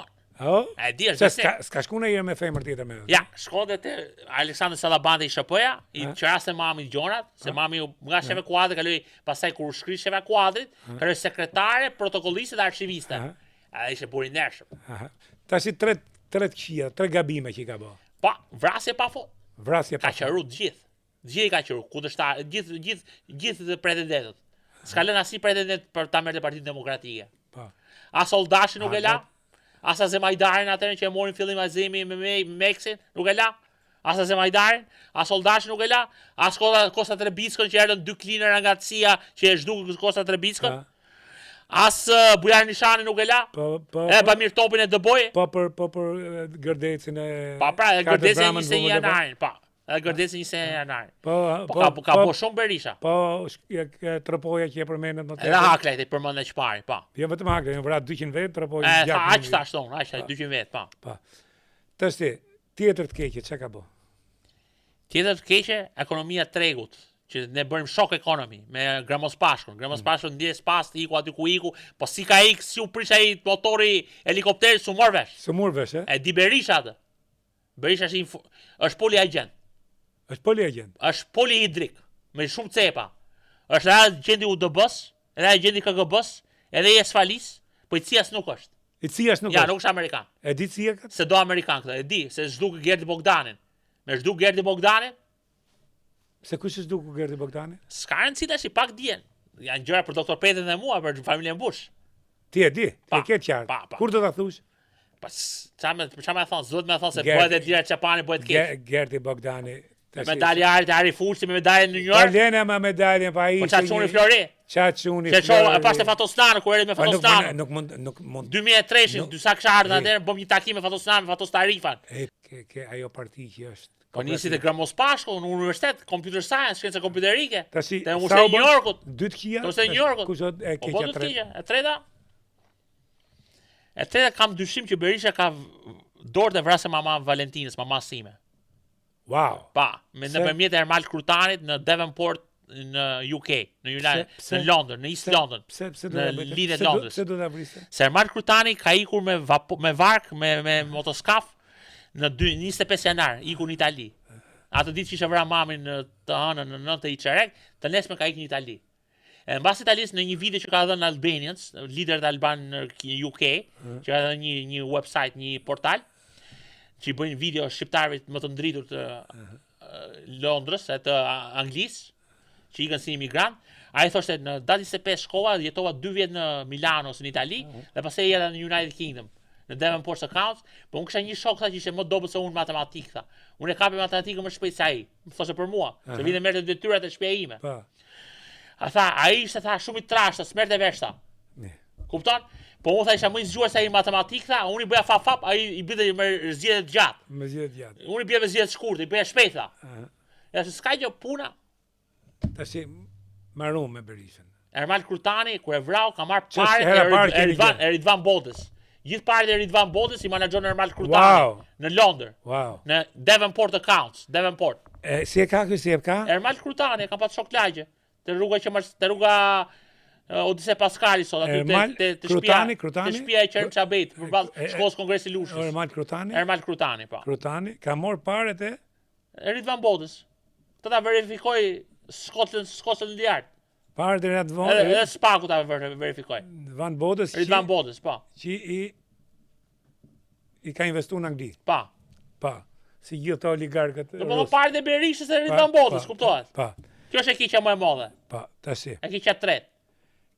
E di është. S'ka shku në herë me femër tjetër me. Ja, shkonte te Aleksandr Salabandi i SHP-ja, i qeraste mami gjonat, se mami nga shefe kuadri kaloi pastaj kur shkri shefe kuadrit, kaloi sekretare, protokolliste dhe arshiviste. Ai ishte buri ndershëm. Tash 3 këqija, 3 gabime që i ka bë. Pa, vrasje pa fol. Vrasje pa. Ka qeru të gjithë. Gjithë i ka qeru, kundërshtar, gjithë pretendentët. S'ka lënë asnjë pretendent për ta merrë Partinë Demokratike. Po. As Soldashin nuk e la. As Azemajdarin atëherë që e morin fillim Azemi me Meksin, nuk e la. As Azemajdarin, as Soldashin nuk e la. As Kosta Trebickën që erdhën 2 klinera nga CIA që e zhdukën Kosta Trebickën. As Bujar Nishani nuk e la. Bamir Topin e dëboi. Po për Gërdecin e. Pa pra, Gërdecin 21 janarin, pa. Gërdecin 21 janarin. Po ka bo shumë Berisha. Po tropoja që e përmendet më tepër. Edhe Haklejt e përmendën çpari, pa. Jo vetëm Haklejt, vra 200 vet, tropoja gjatë. Aq tash thon, aq 200 vet, pa. Pa. Tash ti, tjetër të keqe, çka ka bë? Tjetër të keqe, ekonomia tregut, që ne bërim shok ekonomi me Gramos Pashkun. Gramos Pashkun ndjes pas iku aty ku iku, po si ka ik, si u prish ai motori helikopterit su mor vesh. Su mor vesh, E di Berisha atë. Berisha është poliagent. Është poliagent. Është polihidrik, me shumë cepa. Është edhe agenti UDB-s, edhe agenti KGB-s, edhe i Esfalis, po i CIA-s nuk është. I CIA-s nuk është. Ja, nuk është amerikan. E di CIA këtë? Se do amerikan këtë, e di, se zhduk Gerdi Bogdanin. Me zhduk Gerdi Bogdanin. Se kush është zhduk Gerdi Bogdanin? S'ka rëndësi tash i pak dijen. Janë gjëra për doktor Petën dhe mua, për familjen Bush. Ti e di, e ke qartë. Kur do ta thush? Çfarë më thon, zot më thon se bëhet e dira Çapani bëhet keq. Gerdi Bogdani. Medaljarit e Ari Fulsi me medaljen në New York. Po lene me medaljen pa ai. Po çaçuni Flori. Çaçuni. Çaçoni pas te Fatostan, kur erdhi me Fatostan. Nuk mund. 2003-shin, disa kisha ardhur atëherë, bëm një takim me Fatostan, me Fatos Tarifan. Ke ajo parti që është. Po nisi te Gramos Pashku në universitet, computer science, shkenca kompjuterike. Tashi, te Universiteti i New Yorkut. 2 të qija. Te New Yorkut. Kush e ke qenë tre? E treta kam dyshim që Berisha ka dorë të vrasë mama Valentinës, mama sime. Wow. Pa, me nëpërmjet Ermal Krutanit në Devonport në UK, në London, në East London. Pse në lidhje të Londrës. Pse do ta vriste? Se Ermal Krutani ka ikur me vark, me motoskaf në 25 janar, ikur në Itali. Atë ditë që ishte vrarë mamin të hënën në 9 i çerek, të nesme ka ikur në Itali. E mbas Italisë në një video që ka dhënë Albanians, liderët alban në UK, që ka dhënë një website, një portal, që i bëjnë video shqiptarëve më të ndritur të Londrës, e të Anglisë, që ikën si imigrant. Ai thoshte në datë 25 shkova, jetova 2 vjet në Milano ose në Itali, dhe pastaj jeta në United Kingdom, në Devonport Accounts, po unë kisha një shok tha që ishte më dobët se unë matematik tha. Unë e kapi matematikën më shpejt se ai. Më thoshte për mua, se vinte merrte detyrat e shtëpia ime. A tha, ai ishte tha shumë i trashtë, s'merrte vesh tha. Kupton? Po unë tha isha më i zgjuar se ai matematik tha, unë i bëja fap, ai i bëte me zgjedhje të gjatë. Me zgjedhje të gjatë. Unë i bëja me zgjedhje të shkurtë, i bëja shpejt tha. Ja se s'ka gjë puna. Tash marrëm me Berishën. Ermal Krutani kur e vrau ka marrë parë Eridvan Bodës. Gjithë parët e Eridvan Bodës i menaxhon Ermal Krutani në Londër. Wow. Në Devonport Accounts, Devonport. Si e ka ky, si e ka? Ermal Krutani ka pas shok lagje. Te rruga Odise Paskali sot aty te Krutani. Te shtëpia e Qerm Çabeit përballë shkollës Kongresi Lushës. Ermal Krutani, po. Krutani ka marrë parët e Eridvan Bodës. Ta verifikoj Skotland Yard. Parët e Eridvan. Edhe Spaku ta verifikoj. Van Bodës. Eridvan Bodës, po. Që i ka investuar në Angli. Pa. Si gjithë oligarkët. Do të parë dhe Berishës e Eridvan Bodës, kuptohet? Pa. Kjo është e keqja më e madhe. Pa, tash. E keqja tretë.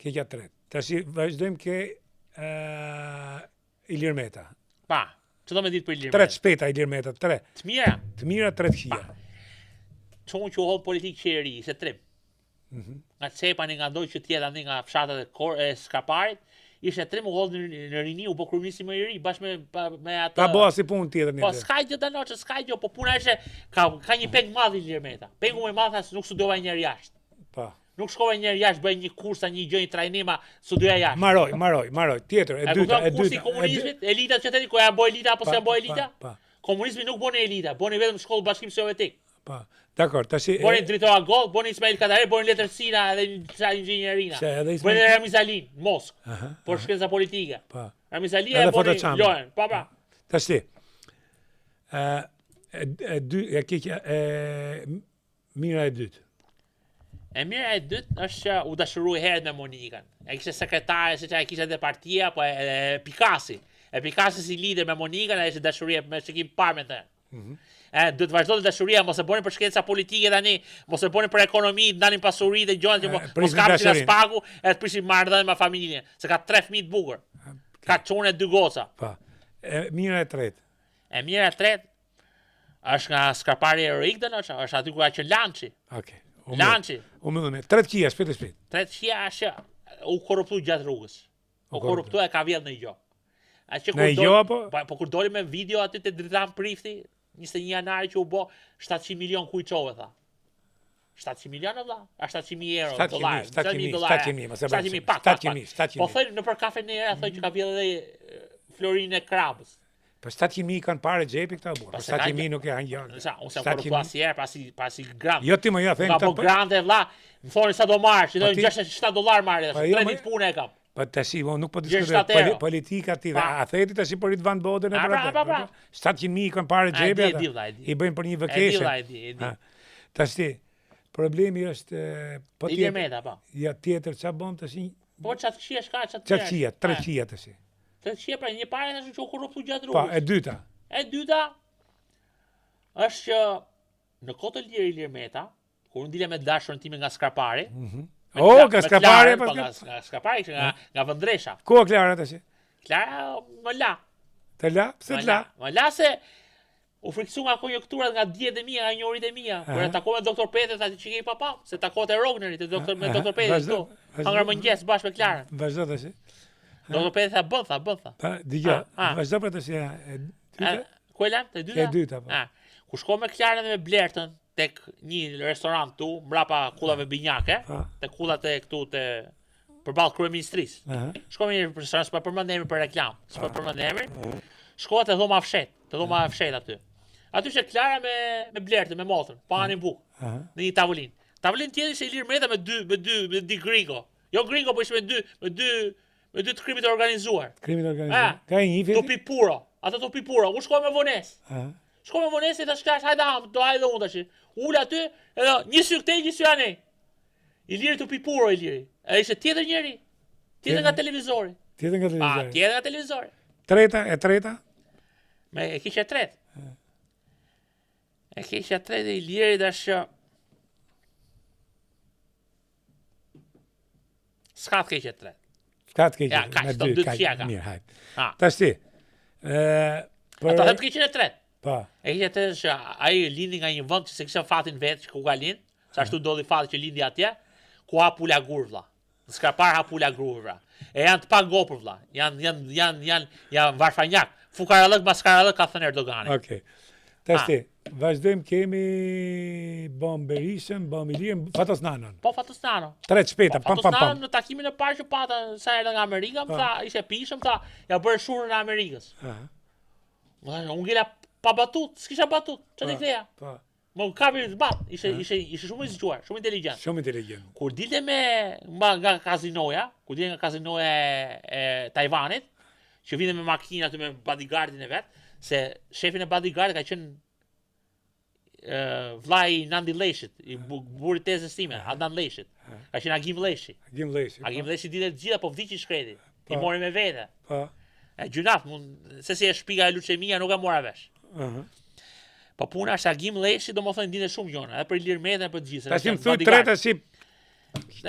Keqja tretë. Tash vazhdojmë ke Ilir Meta. Pa. Çdo më ditë për Ilir Meta. 3 shpeta Ilir Meta, 3. Të mira. Të mira 300. Çonë që holl politikë qeri, se trim. Nga Çepani nga ndoj që tjetë andi nga fshatat e Skaparit, ishte trim u holl në Rini, u bë kryeminist më i ri bashkë me atë. Ta bëa si punë tjetër. Po s'ka gjë danoçë, s'ka gjë, po puna ishte ka një peng madh Ilir Meta. Pengu më i madh as nuk studiova njëherë jashtë. Po. Nuk shkova njëherë jashtë, bëj një kursa, një gjë, një trajnim, studioja jashtë. Maroj. Tjetër, e dyta. Kursi i komunizmit, elitat që thënë ku janë bë elita apo s'janë bë elita? Komunizmi nuk bën elita, bën vetëm shkollë bashkim sovjetik. Po. Dakor, tash bën drejtor Agol, bën Ismail Kadare, bën letërsinë edhe inxhinierina. Bën Ramiz Alin, Moskë. Por shkenca politike. Po. Ramiz Ali e bën lojën, po. Tash mira e dytë. E mira e dytë është që u dashuroi herët me Monikën. E kishte sekretare, siç ai kishte dhe partia, po e Pikasi. E Pikasi si lider me Monikën, ai ishte dashuria me shikim parë me të. Duhet vazhdojnë dashuria, mos e bëni për shkenca politike tani, mos e bëni për ekonomi, ndalin pasuritë dhe gjëra që mos kapin as pagu, e të prishin marrëdhënie me familjen, se ka 3 fëmijë të bukur. Ka çonë 2 goca. Po. E mira e tretë. E mira e tretë është nga Skapari heroik danoça, është aty ku ka qenë Lançi. Okej. Lançi. U mëdhën 300 shpejt. 300 është u korruptu gjatë rrugës. U korruptu e ka vjedh në gjë. Po kur doli me video aty te Dritan Prifti, 21 janari që u bë 700 milion ku i çove tha. 700 milion valla, a 700.000 euro, dollar, 700.000. Po thënë në për kafen e era thonë që ka vjedh edhe Florinë e Krabës. Po 700.000 kanë parë xhepi këta burr. 700.000 nuk e han gjë. Unë sa korruptu asnjëherë pasi gram. Jo ti më ja them këta. Po grande vlla, më thonë sa do marr, që do $67 marrë, 3 ditë punë e kam. Po tash nuk po diskutoj politika ti, a theti tash po Eridvan Bodën e për atë. 700.000 kanë parë xhepi ata. I bëjnë për një vacation. Tash problemi është po ti Meta po. Ja tjetër ç'a bën tash? Po çat qia shka çat. Çat qia, 300 tash. 300 pra një parë tash që u korruptu gjatë rrugës. Po, e dyta. E dyta është që në kohë të lirë Ilir Meta, kur u ndile me dashurën time nga Skapari. Nga Skapari pas nga Skapari nga Vëndresha. Ku Klara tash? Klara më la. Të la? Pse të la? Më la se u friksu nga konjunkturat, nga dijet e mia, nga njohuritë e mia. Kur e takova me doktor Petrit aty që kemi papa, se takohet e Rognerit te doktor me doktor Petrit këtu. Hangra mëngjes bashkë me Klarën. Vazhdo tash. Doktor Petri tha bën tha. Pa, dëgjoj. Vazhdo për tash e dyta. Ku e lan? Te dyta? E dyta po. Ku shkoj me Klarën dhe me Blertën tek një restorant këtu, mbrapa kullave binjake, te kullat e këtu te përballë kryeministrisë. Shkoj në një restorant, s'po përmend emrin për reklam. S'po përmend emrin. Shkohet te dhoma fshet, aty. Aty ishte Klara me Blertën, me motrën, pa anin bukë. Në një tavolinë. Tavolinë tjetër ishte Ilir Meta me dy gringo. Jo gringo, po ishte me dy të krimit të organizuar. Ka një film. Topi Puro. Ato Topi Puro. U shkoj me vonesë. Shkoj me vonesë e thash Klash, hajde ham, do hajde unë tash. Ul aty, edhe një sy këtej, një sy anë. Iliri Topi Puro Iliri. E ishte tjetër njëri. Tjetër nga televizori. Tjetër nga televizori. Treta? Me e kishe tretë. E kishe tretë Iliri dash. S'ka të keqe tretë. S'ka të keqe. Ja, ka dy fjaka. Mirë, hajde. Tash ti. Ata them të keqen e tretë. Po. E kishe tretë që ai lindi nga një vend që se kishte fatin vetë që ku ka lind. Sa ashtu ndodhi fati që lindi atje, ku ha pula gur vlla. Skapar ha pula gur vlla. E janë të pagopur vlla. Janë varfanjak. Fukarallëk maskarallëk ka thënë Erdogani. Okej. Tashti, vazhdojmë kemi bom Berishën, bom Ilirën, Fatos Nanon. Po Fatos Nano. 3 shpejta, pam. Fatos Nano në takimin e parë që pata sa erdha nga Amerika, më tha, ishte pishëm, tha, ja bërë shurën e Amerikës. Unë ngela pa batut, s'kisha batut, çfarë ktheja? Po. Më kapi të bat, ishte shumë i zgjuar, shumë inteligjent. Shumë inteligjent. Kur dilte nga kazinoja, e Tajvanit, që vinte me makinë aty me bodyguardin e vet, se shefin e bodyguardit ka qenë vllai Nandi Leshit, i burrit tezës time, Adnan Leshit. Ka qenë Agim Leshi. Agim Leshi dilte të gjitha, po vdiqi shkreti. I mori me vete. Po. E gjunaf, se si e shpika e leucemia nuk e mora vesh. Po puna është Agim Leshi, domethënë dinte shumë gjona, edhe për Ilir Metën, për të gjithë. Tash më thuj tretë si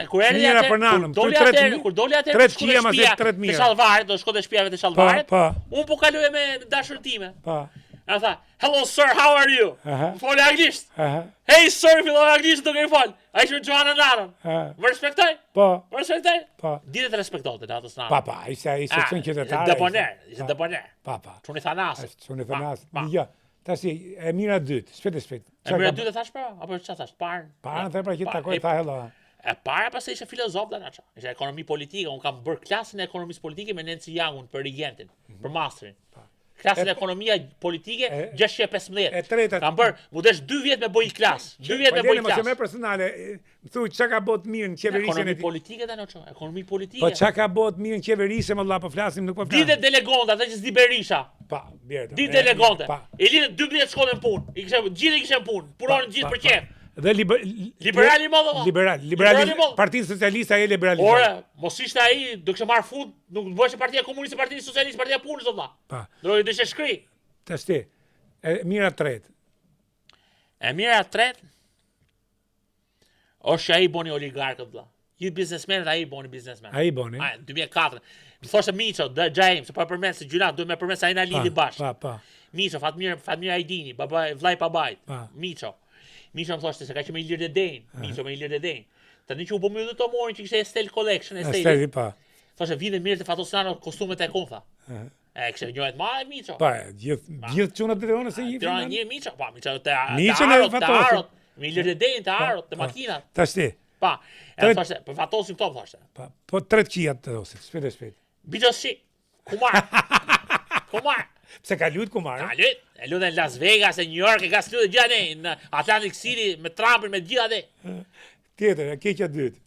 kur doli atë të shkojë me 3.000. Te Shallvaret, do shkote shtëpiave te Shallvaret. Un po kaloja me dashur time. Po. A tha, "Hello sir, how are you?" Fol anglisht. "Hey sir, fillon anglisht do ke fal." Ai është Joana Naron. Më respektoj? Po. Më respektoj? Po. Ditë të respektonte atë snan. Pa, ishte çon qytetar. Ishte deponer. Pa. Çuni Thanas. Çuni Thanas. Jo. Tashi e mira dytë, shpejt. E mira dytë thash pra, apo çfarë thash? Parën the pra që takoj tha hello. E para pastaj ishte filozof dhe naça. Ishte ekonomi politike, un kam bërë klasën e ekonomisë politike me Nancy Youngun për regentin, për masterin. Klasën e ekonomia politike 615. E treta. Kam bërë, mu desh 2 vjet me boj klas. 2 vjet me boj klas. Po më personale, më thuaj çka ka bot mirë në qeverisjen e ekonomi politike tani ço, ekonomi politike. Po çka ka bot mirë në qeverisje më valla po flasim, nuk po flasim. Ditë delegonta, atë që s'di Berisha. Pa, bjerë. Ditë delegonte. Elinë 12 shkollën punë. Gjithë kishin punë. Punonin gjithë për qef. Dhe liberali modha. Liberali Partia Socialiste ai liberali. Ora, mos ishte ai, do kishte marr fund, nuk bëhej Partia Komuniste, Partia Socialiste, Partia Punës valla. Pa. Do të shkri. Tashti. E mira tretë. E mira tretë. Ose ai boni oligarkët valla. Gjithë biznesmenët ai boni biznesmen. Ai boni. 2004. Më thoshte Miço, James, po përmend se gjuna, duhet me përmend se ai na lidhi bash. Pa. Miço, Fatmir Ajdini, baba vllai babait. Miço. Miço më thoshte se ka që me Ilir Dedejn. Miço me Ilir Dedejn. Tani që u bë mbyllë të morin që kishte Estel Collection, Esteli pa. Thoshte vinte mirë të Fatos Nano kostumet e konfa. E kishte njohet më Miço. Pa, gjithë çunat e Tiranës se një. Tiranë një Miço, pa, Miço te. Miço në Fatos. Me Ilir Dedejn të arot, të makinat. Tashti. Pa. E thoshte, për Fatosin këto thoshte. Pa, po 3 qijat të dosit, shpejt. Bijoshi. Kumar. Pse ka lut Kumar? Ka lut. E lutën Las Vegas, e New York, e ka lutë gjane në Atlantic City me Trumpin, me gjithë atë. Tjetër, e keqja dytë.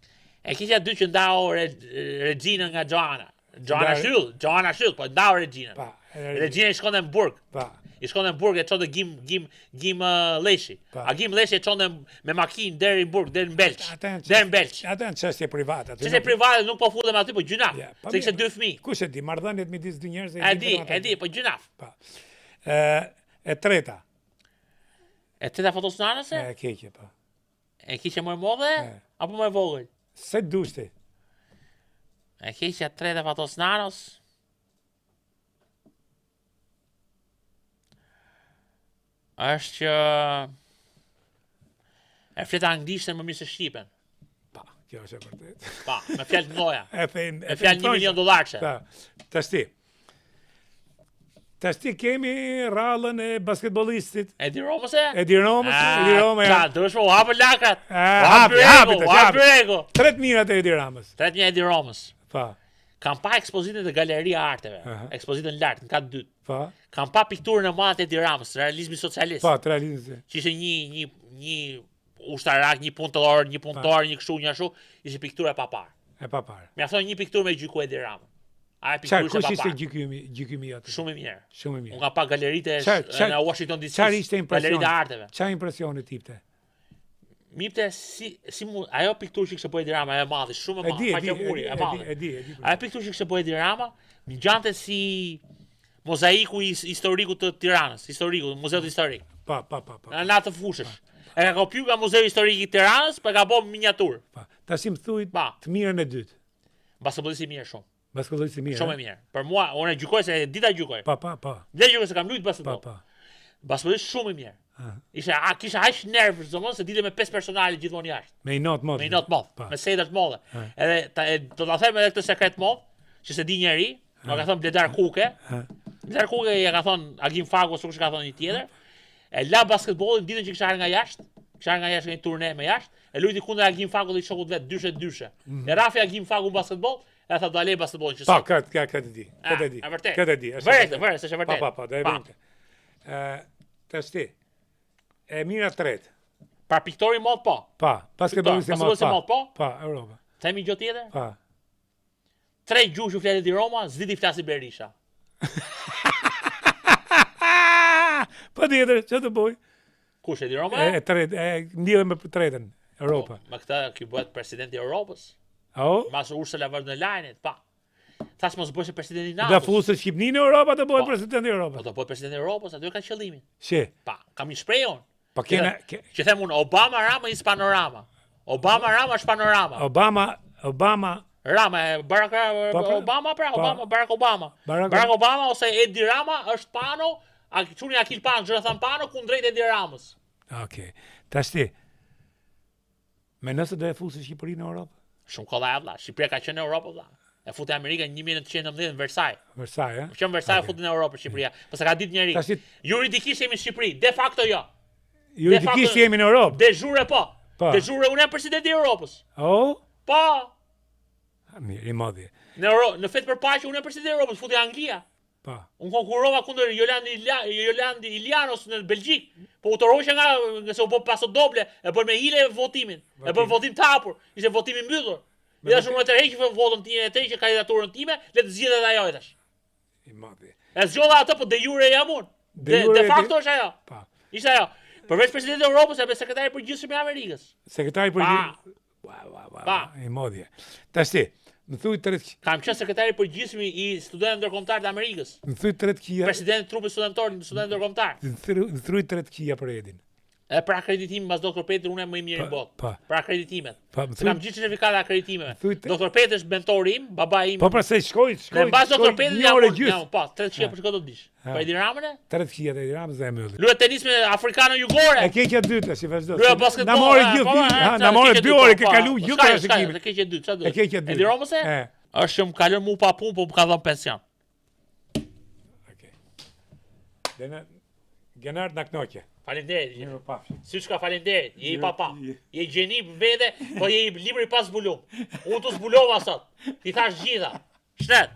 E keqja dytë që ndau Regina nga Joana Shyll, po ndau Regina. Regina i shkonte në burg. I shkonte në burg e çonte Gim Leshi. A Gim Leshi e çonte me makinë deri në burg, deri në Belç. Deri në Belç. Atë janë çështje private. Çështje private nuk po futem aty, po gjuna. Se kishte 2 fëmijë. Kush e di, marrëdhëniet midis dy njerëzve. E di, po gjuna. E treta. E treta Fatos Nanës? E keqe, po. E keqe më e madhe apo më e vogël? Se dushti. E keqja treta Fatos Nanës. Është që e flet anglishtën më mirë se shqipen. Pa, kjo është e vërtetë. Pa, me fjalë të mëdha. E fjalë $1 milion dollarçe. Pa. Tashti kemi rallën e basketbollistit. Edi Romës? Edi Romës. Ja, duhesh më hapë lakrat. Hapi. 3 mirat e Edi Ramës. 3 mijë Edi Romës. Pa. Kam pa ekspozitën e Galeria Arteve. Ekspozitën lart, në kat 2. Pa. Kam pa pikturën e madhe të Edi Ramës, realizmi socialist. Pa, realizmi. Që ishte një ushtarak, një punëtor, një kështu, një ashtu, ishte piktura e papar. E papar. Mjafton një pikturë me gjyku Edi Ramën. A e pikturë e papar. Kush ishte gjykimi atë? Shumë i mirë. Shumë i mirë. Unë kam pa galeritë në Washington DC. Çfarë ishte impresioni? Galeritë e arteve. Çfarë impresioni tipte? Mipte ajo pikturë që kishte bëjë Edi Rama e madhe, shumë e madhe, faqemuri e madhe. E di. Ajo pikturë që kishte bëjë Edi Rama, ngjante si mozaiku historiku të Tiranës, muzeut historik. Pa. Në atë fushësh. E ka kopjuar nga Muzeu Historik i Tiranës, pa ka bërë miniaturë. Pa. Tash më thuj të mirën e dytë. Basketbollisti mirë shumë. Basketbollisti mirë. Shumë e mirë. Për mua, unë e gjykoj se dita gjykoj. Pa. Dhe gjykoj se kam luajtur basketboll. Pa. Basketbollisti shumë i mirë. Kisha aq nerv domos se dilte me 5 personale gjithmonë jashtë. Me i not mod. Me sedër të mëdha. Edhe do ta them edhe këtë sekret mod, që se di njeri, ma ka thonë Bledar Kuke. Bledar Kuke ja ka thonë Agim Fagu, ose kush ka thonë një tjetër. E la basketbollin ditën që kisha ardhur nga jashtë. Kisha ardhur nga jashtë një turne me jashtë. E luajti kundër Agim Fagut dhe shokut vet, dyshe. E rafi Agim Fagu basketboll, e tha do alej basketbollin që sot. Po, këtë di. Këtë di. Vërtet, është vërtet. Po, do e bëjmë. Tashti. E mira tret. Pra piktori mod po. Pa, basketbollisti mod po. Pa, Europa. Themi gjë tjetër? Pa. 3 gjuhë që fletet i Roma, s'di flasi Berisha. Po tjetër, që të boj? Kush e di Roma? Ndihemi me tretën, Europa. Me këtë ky bëhet presidenti i Europës. Mas Ursula von der Leyen, pa. Thash mos bësh presidenti i NATO. Do fusë Shqipërinë në Europë të bëhet presidenti i Europës. Po do bëhet presidenti i Europës, aty ka qëllimin. Shi. Pa, kam një shprehje unë. Po kena që them unë Obama Rama is panorama. Obama Rama është panorama. Obama Rama, Barack Obama. Barack Obama ose Edi Rama është pano, çuni Akil Pano, Jonathan Pano kundrejt Edi Ramës. Okej. Tashti. Me nëse do e fusë Shqipërinë në Europë? Shumë kolla e vlla. Shqipëria ka qenë në Europë vlla. E futi Amerikën në 1919 në Versailles. Versailles, Që në Versailles futi në Europë Shqipëria. Pse ka ditë njëri. Juridikisht jemi në Shqipëri, de facto jo. Juridikisht jemi në Europë. De jure po. De jure unë jam presidenti i Europës. Po. Mirë, i modhi. Në fet për paqe unë jam presidenti i Europës, futi Anglia. Po. Unë konkurrova kundër Jolandi Ilianos në Belgjik. Po u toroqe nëse u bë paso doble, e bën me hile votimin. E bën votim të hapur, ishte votim i mbyllur. Dhe tash unë të heq votën time e tërheq kandidaturën time, le të zgjidhet ajo tash. I modhi. E zgjodha atë, po de jure jam unë. De facto është ajo. Po. Ishte ajo. Përveç presidenti i Europës, e sekretari i përgjithshëm i Amerikës. Sekretari i përgjithshëm. I modhi. Tashti. Më thuj 300. Kam qenë sekretari i përgjithshëm i studentëve ndërkombëtar të Amerikës. Më thuj 300. Presidenti i trupit studentor të studentëve ndërkombëtar. Më thuj 300 për Edin. E për akreditimin mbas doktor Petri unë jam më i miri në botë. Për akreditimet. Kam gjithë certifikata e akreditimeve. Doktor Petri është mentori im, babai im. Po pra se shkoj. Mbas doktor Petri jam 300 për çka do të dish. Për Edi Ramën? 300 Edi Ramës dhe e mylli. Luaj tenis me afrikanë jugore. E keqja dytë si vazhdo. Luaj basketbol. Na morë gjithë. Na morë 2 orë ke kalu gjithë trashëgimi. E keqja dytë, çfarë do? E keqja dytë. Edi Ramës? Është që më kalon mu pa punë, po më ka dhënë pension. Okej. Genard na knoqe. Faleminderit. Si shka faleminderit. Je i papa. Je gjeni vete, po je i libri pas zbulum. Unë të zbulova sot. Ti thash gjitha. Shnet.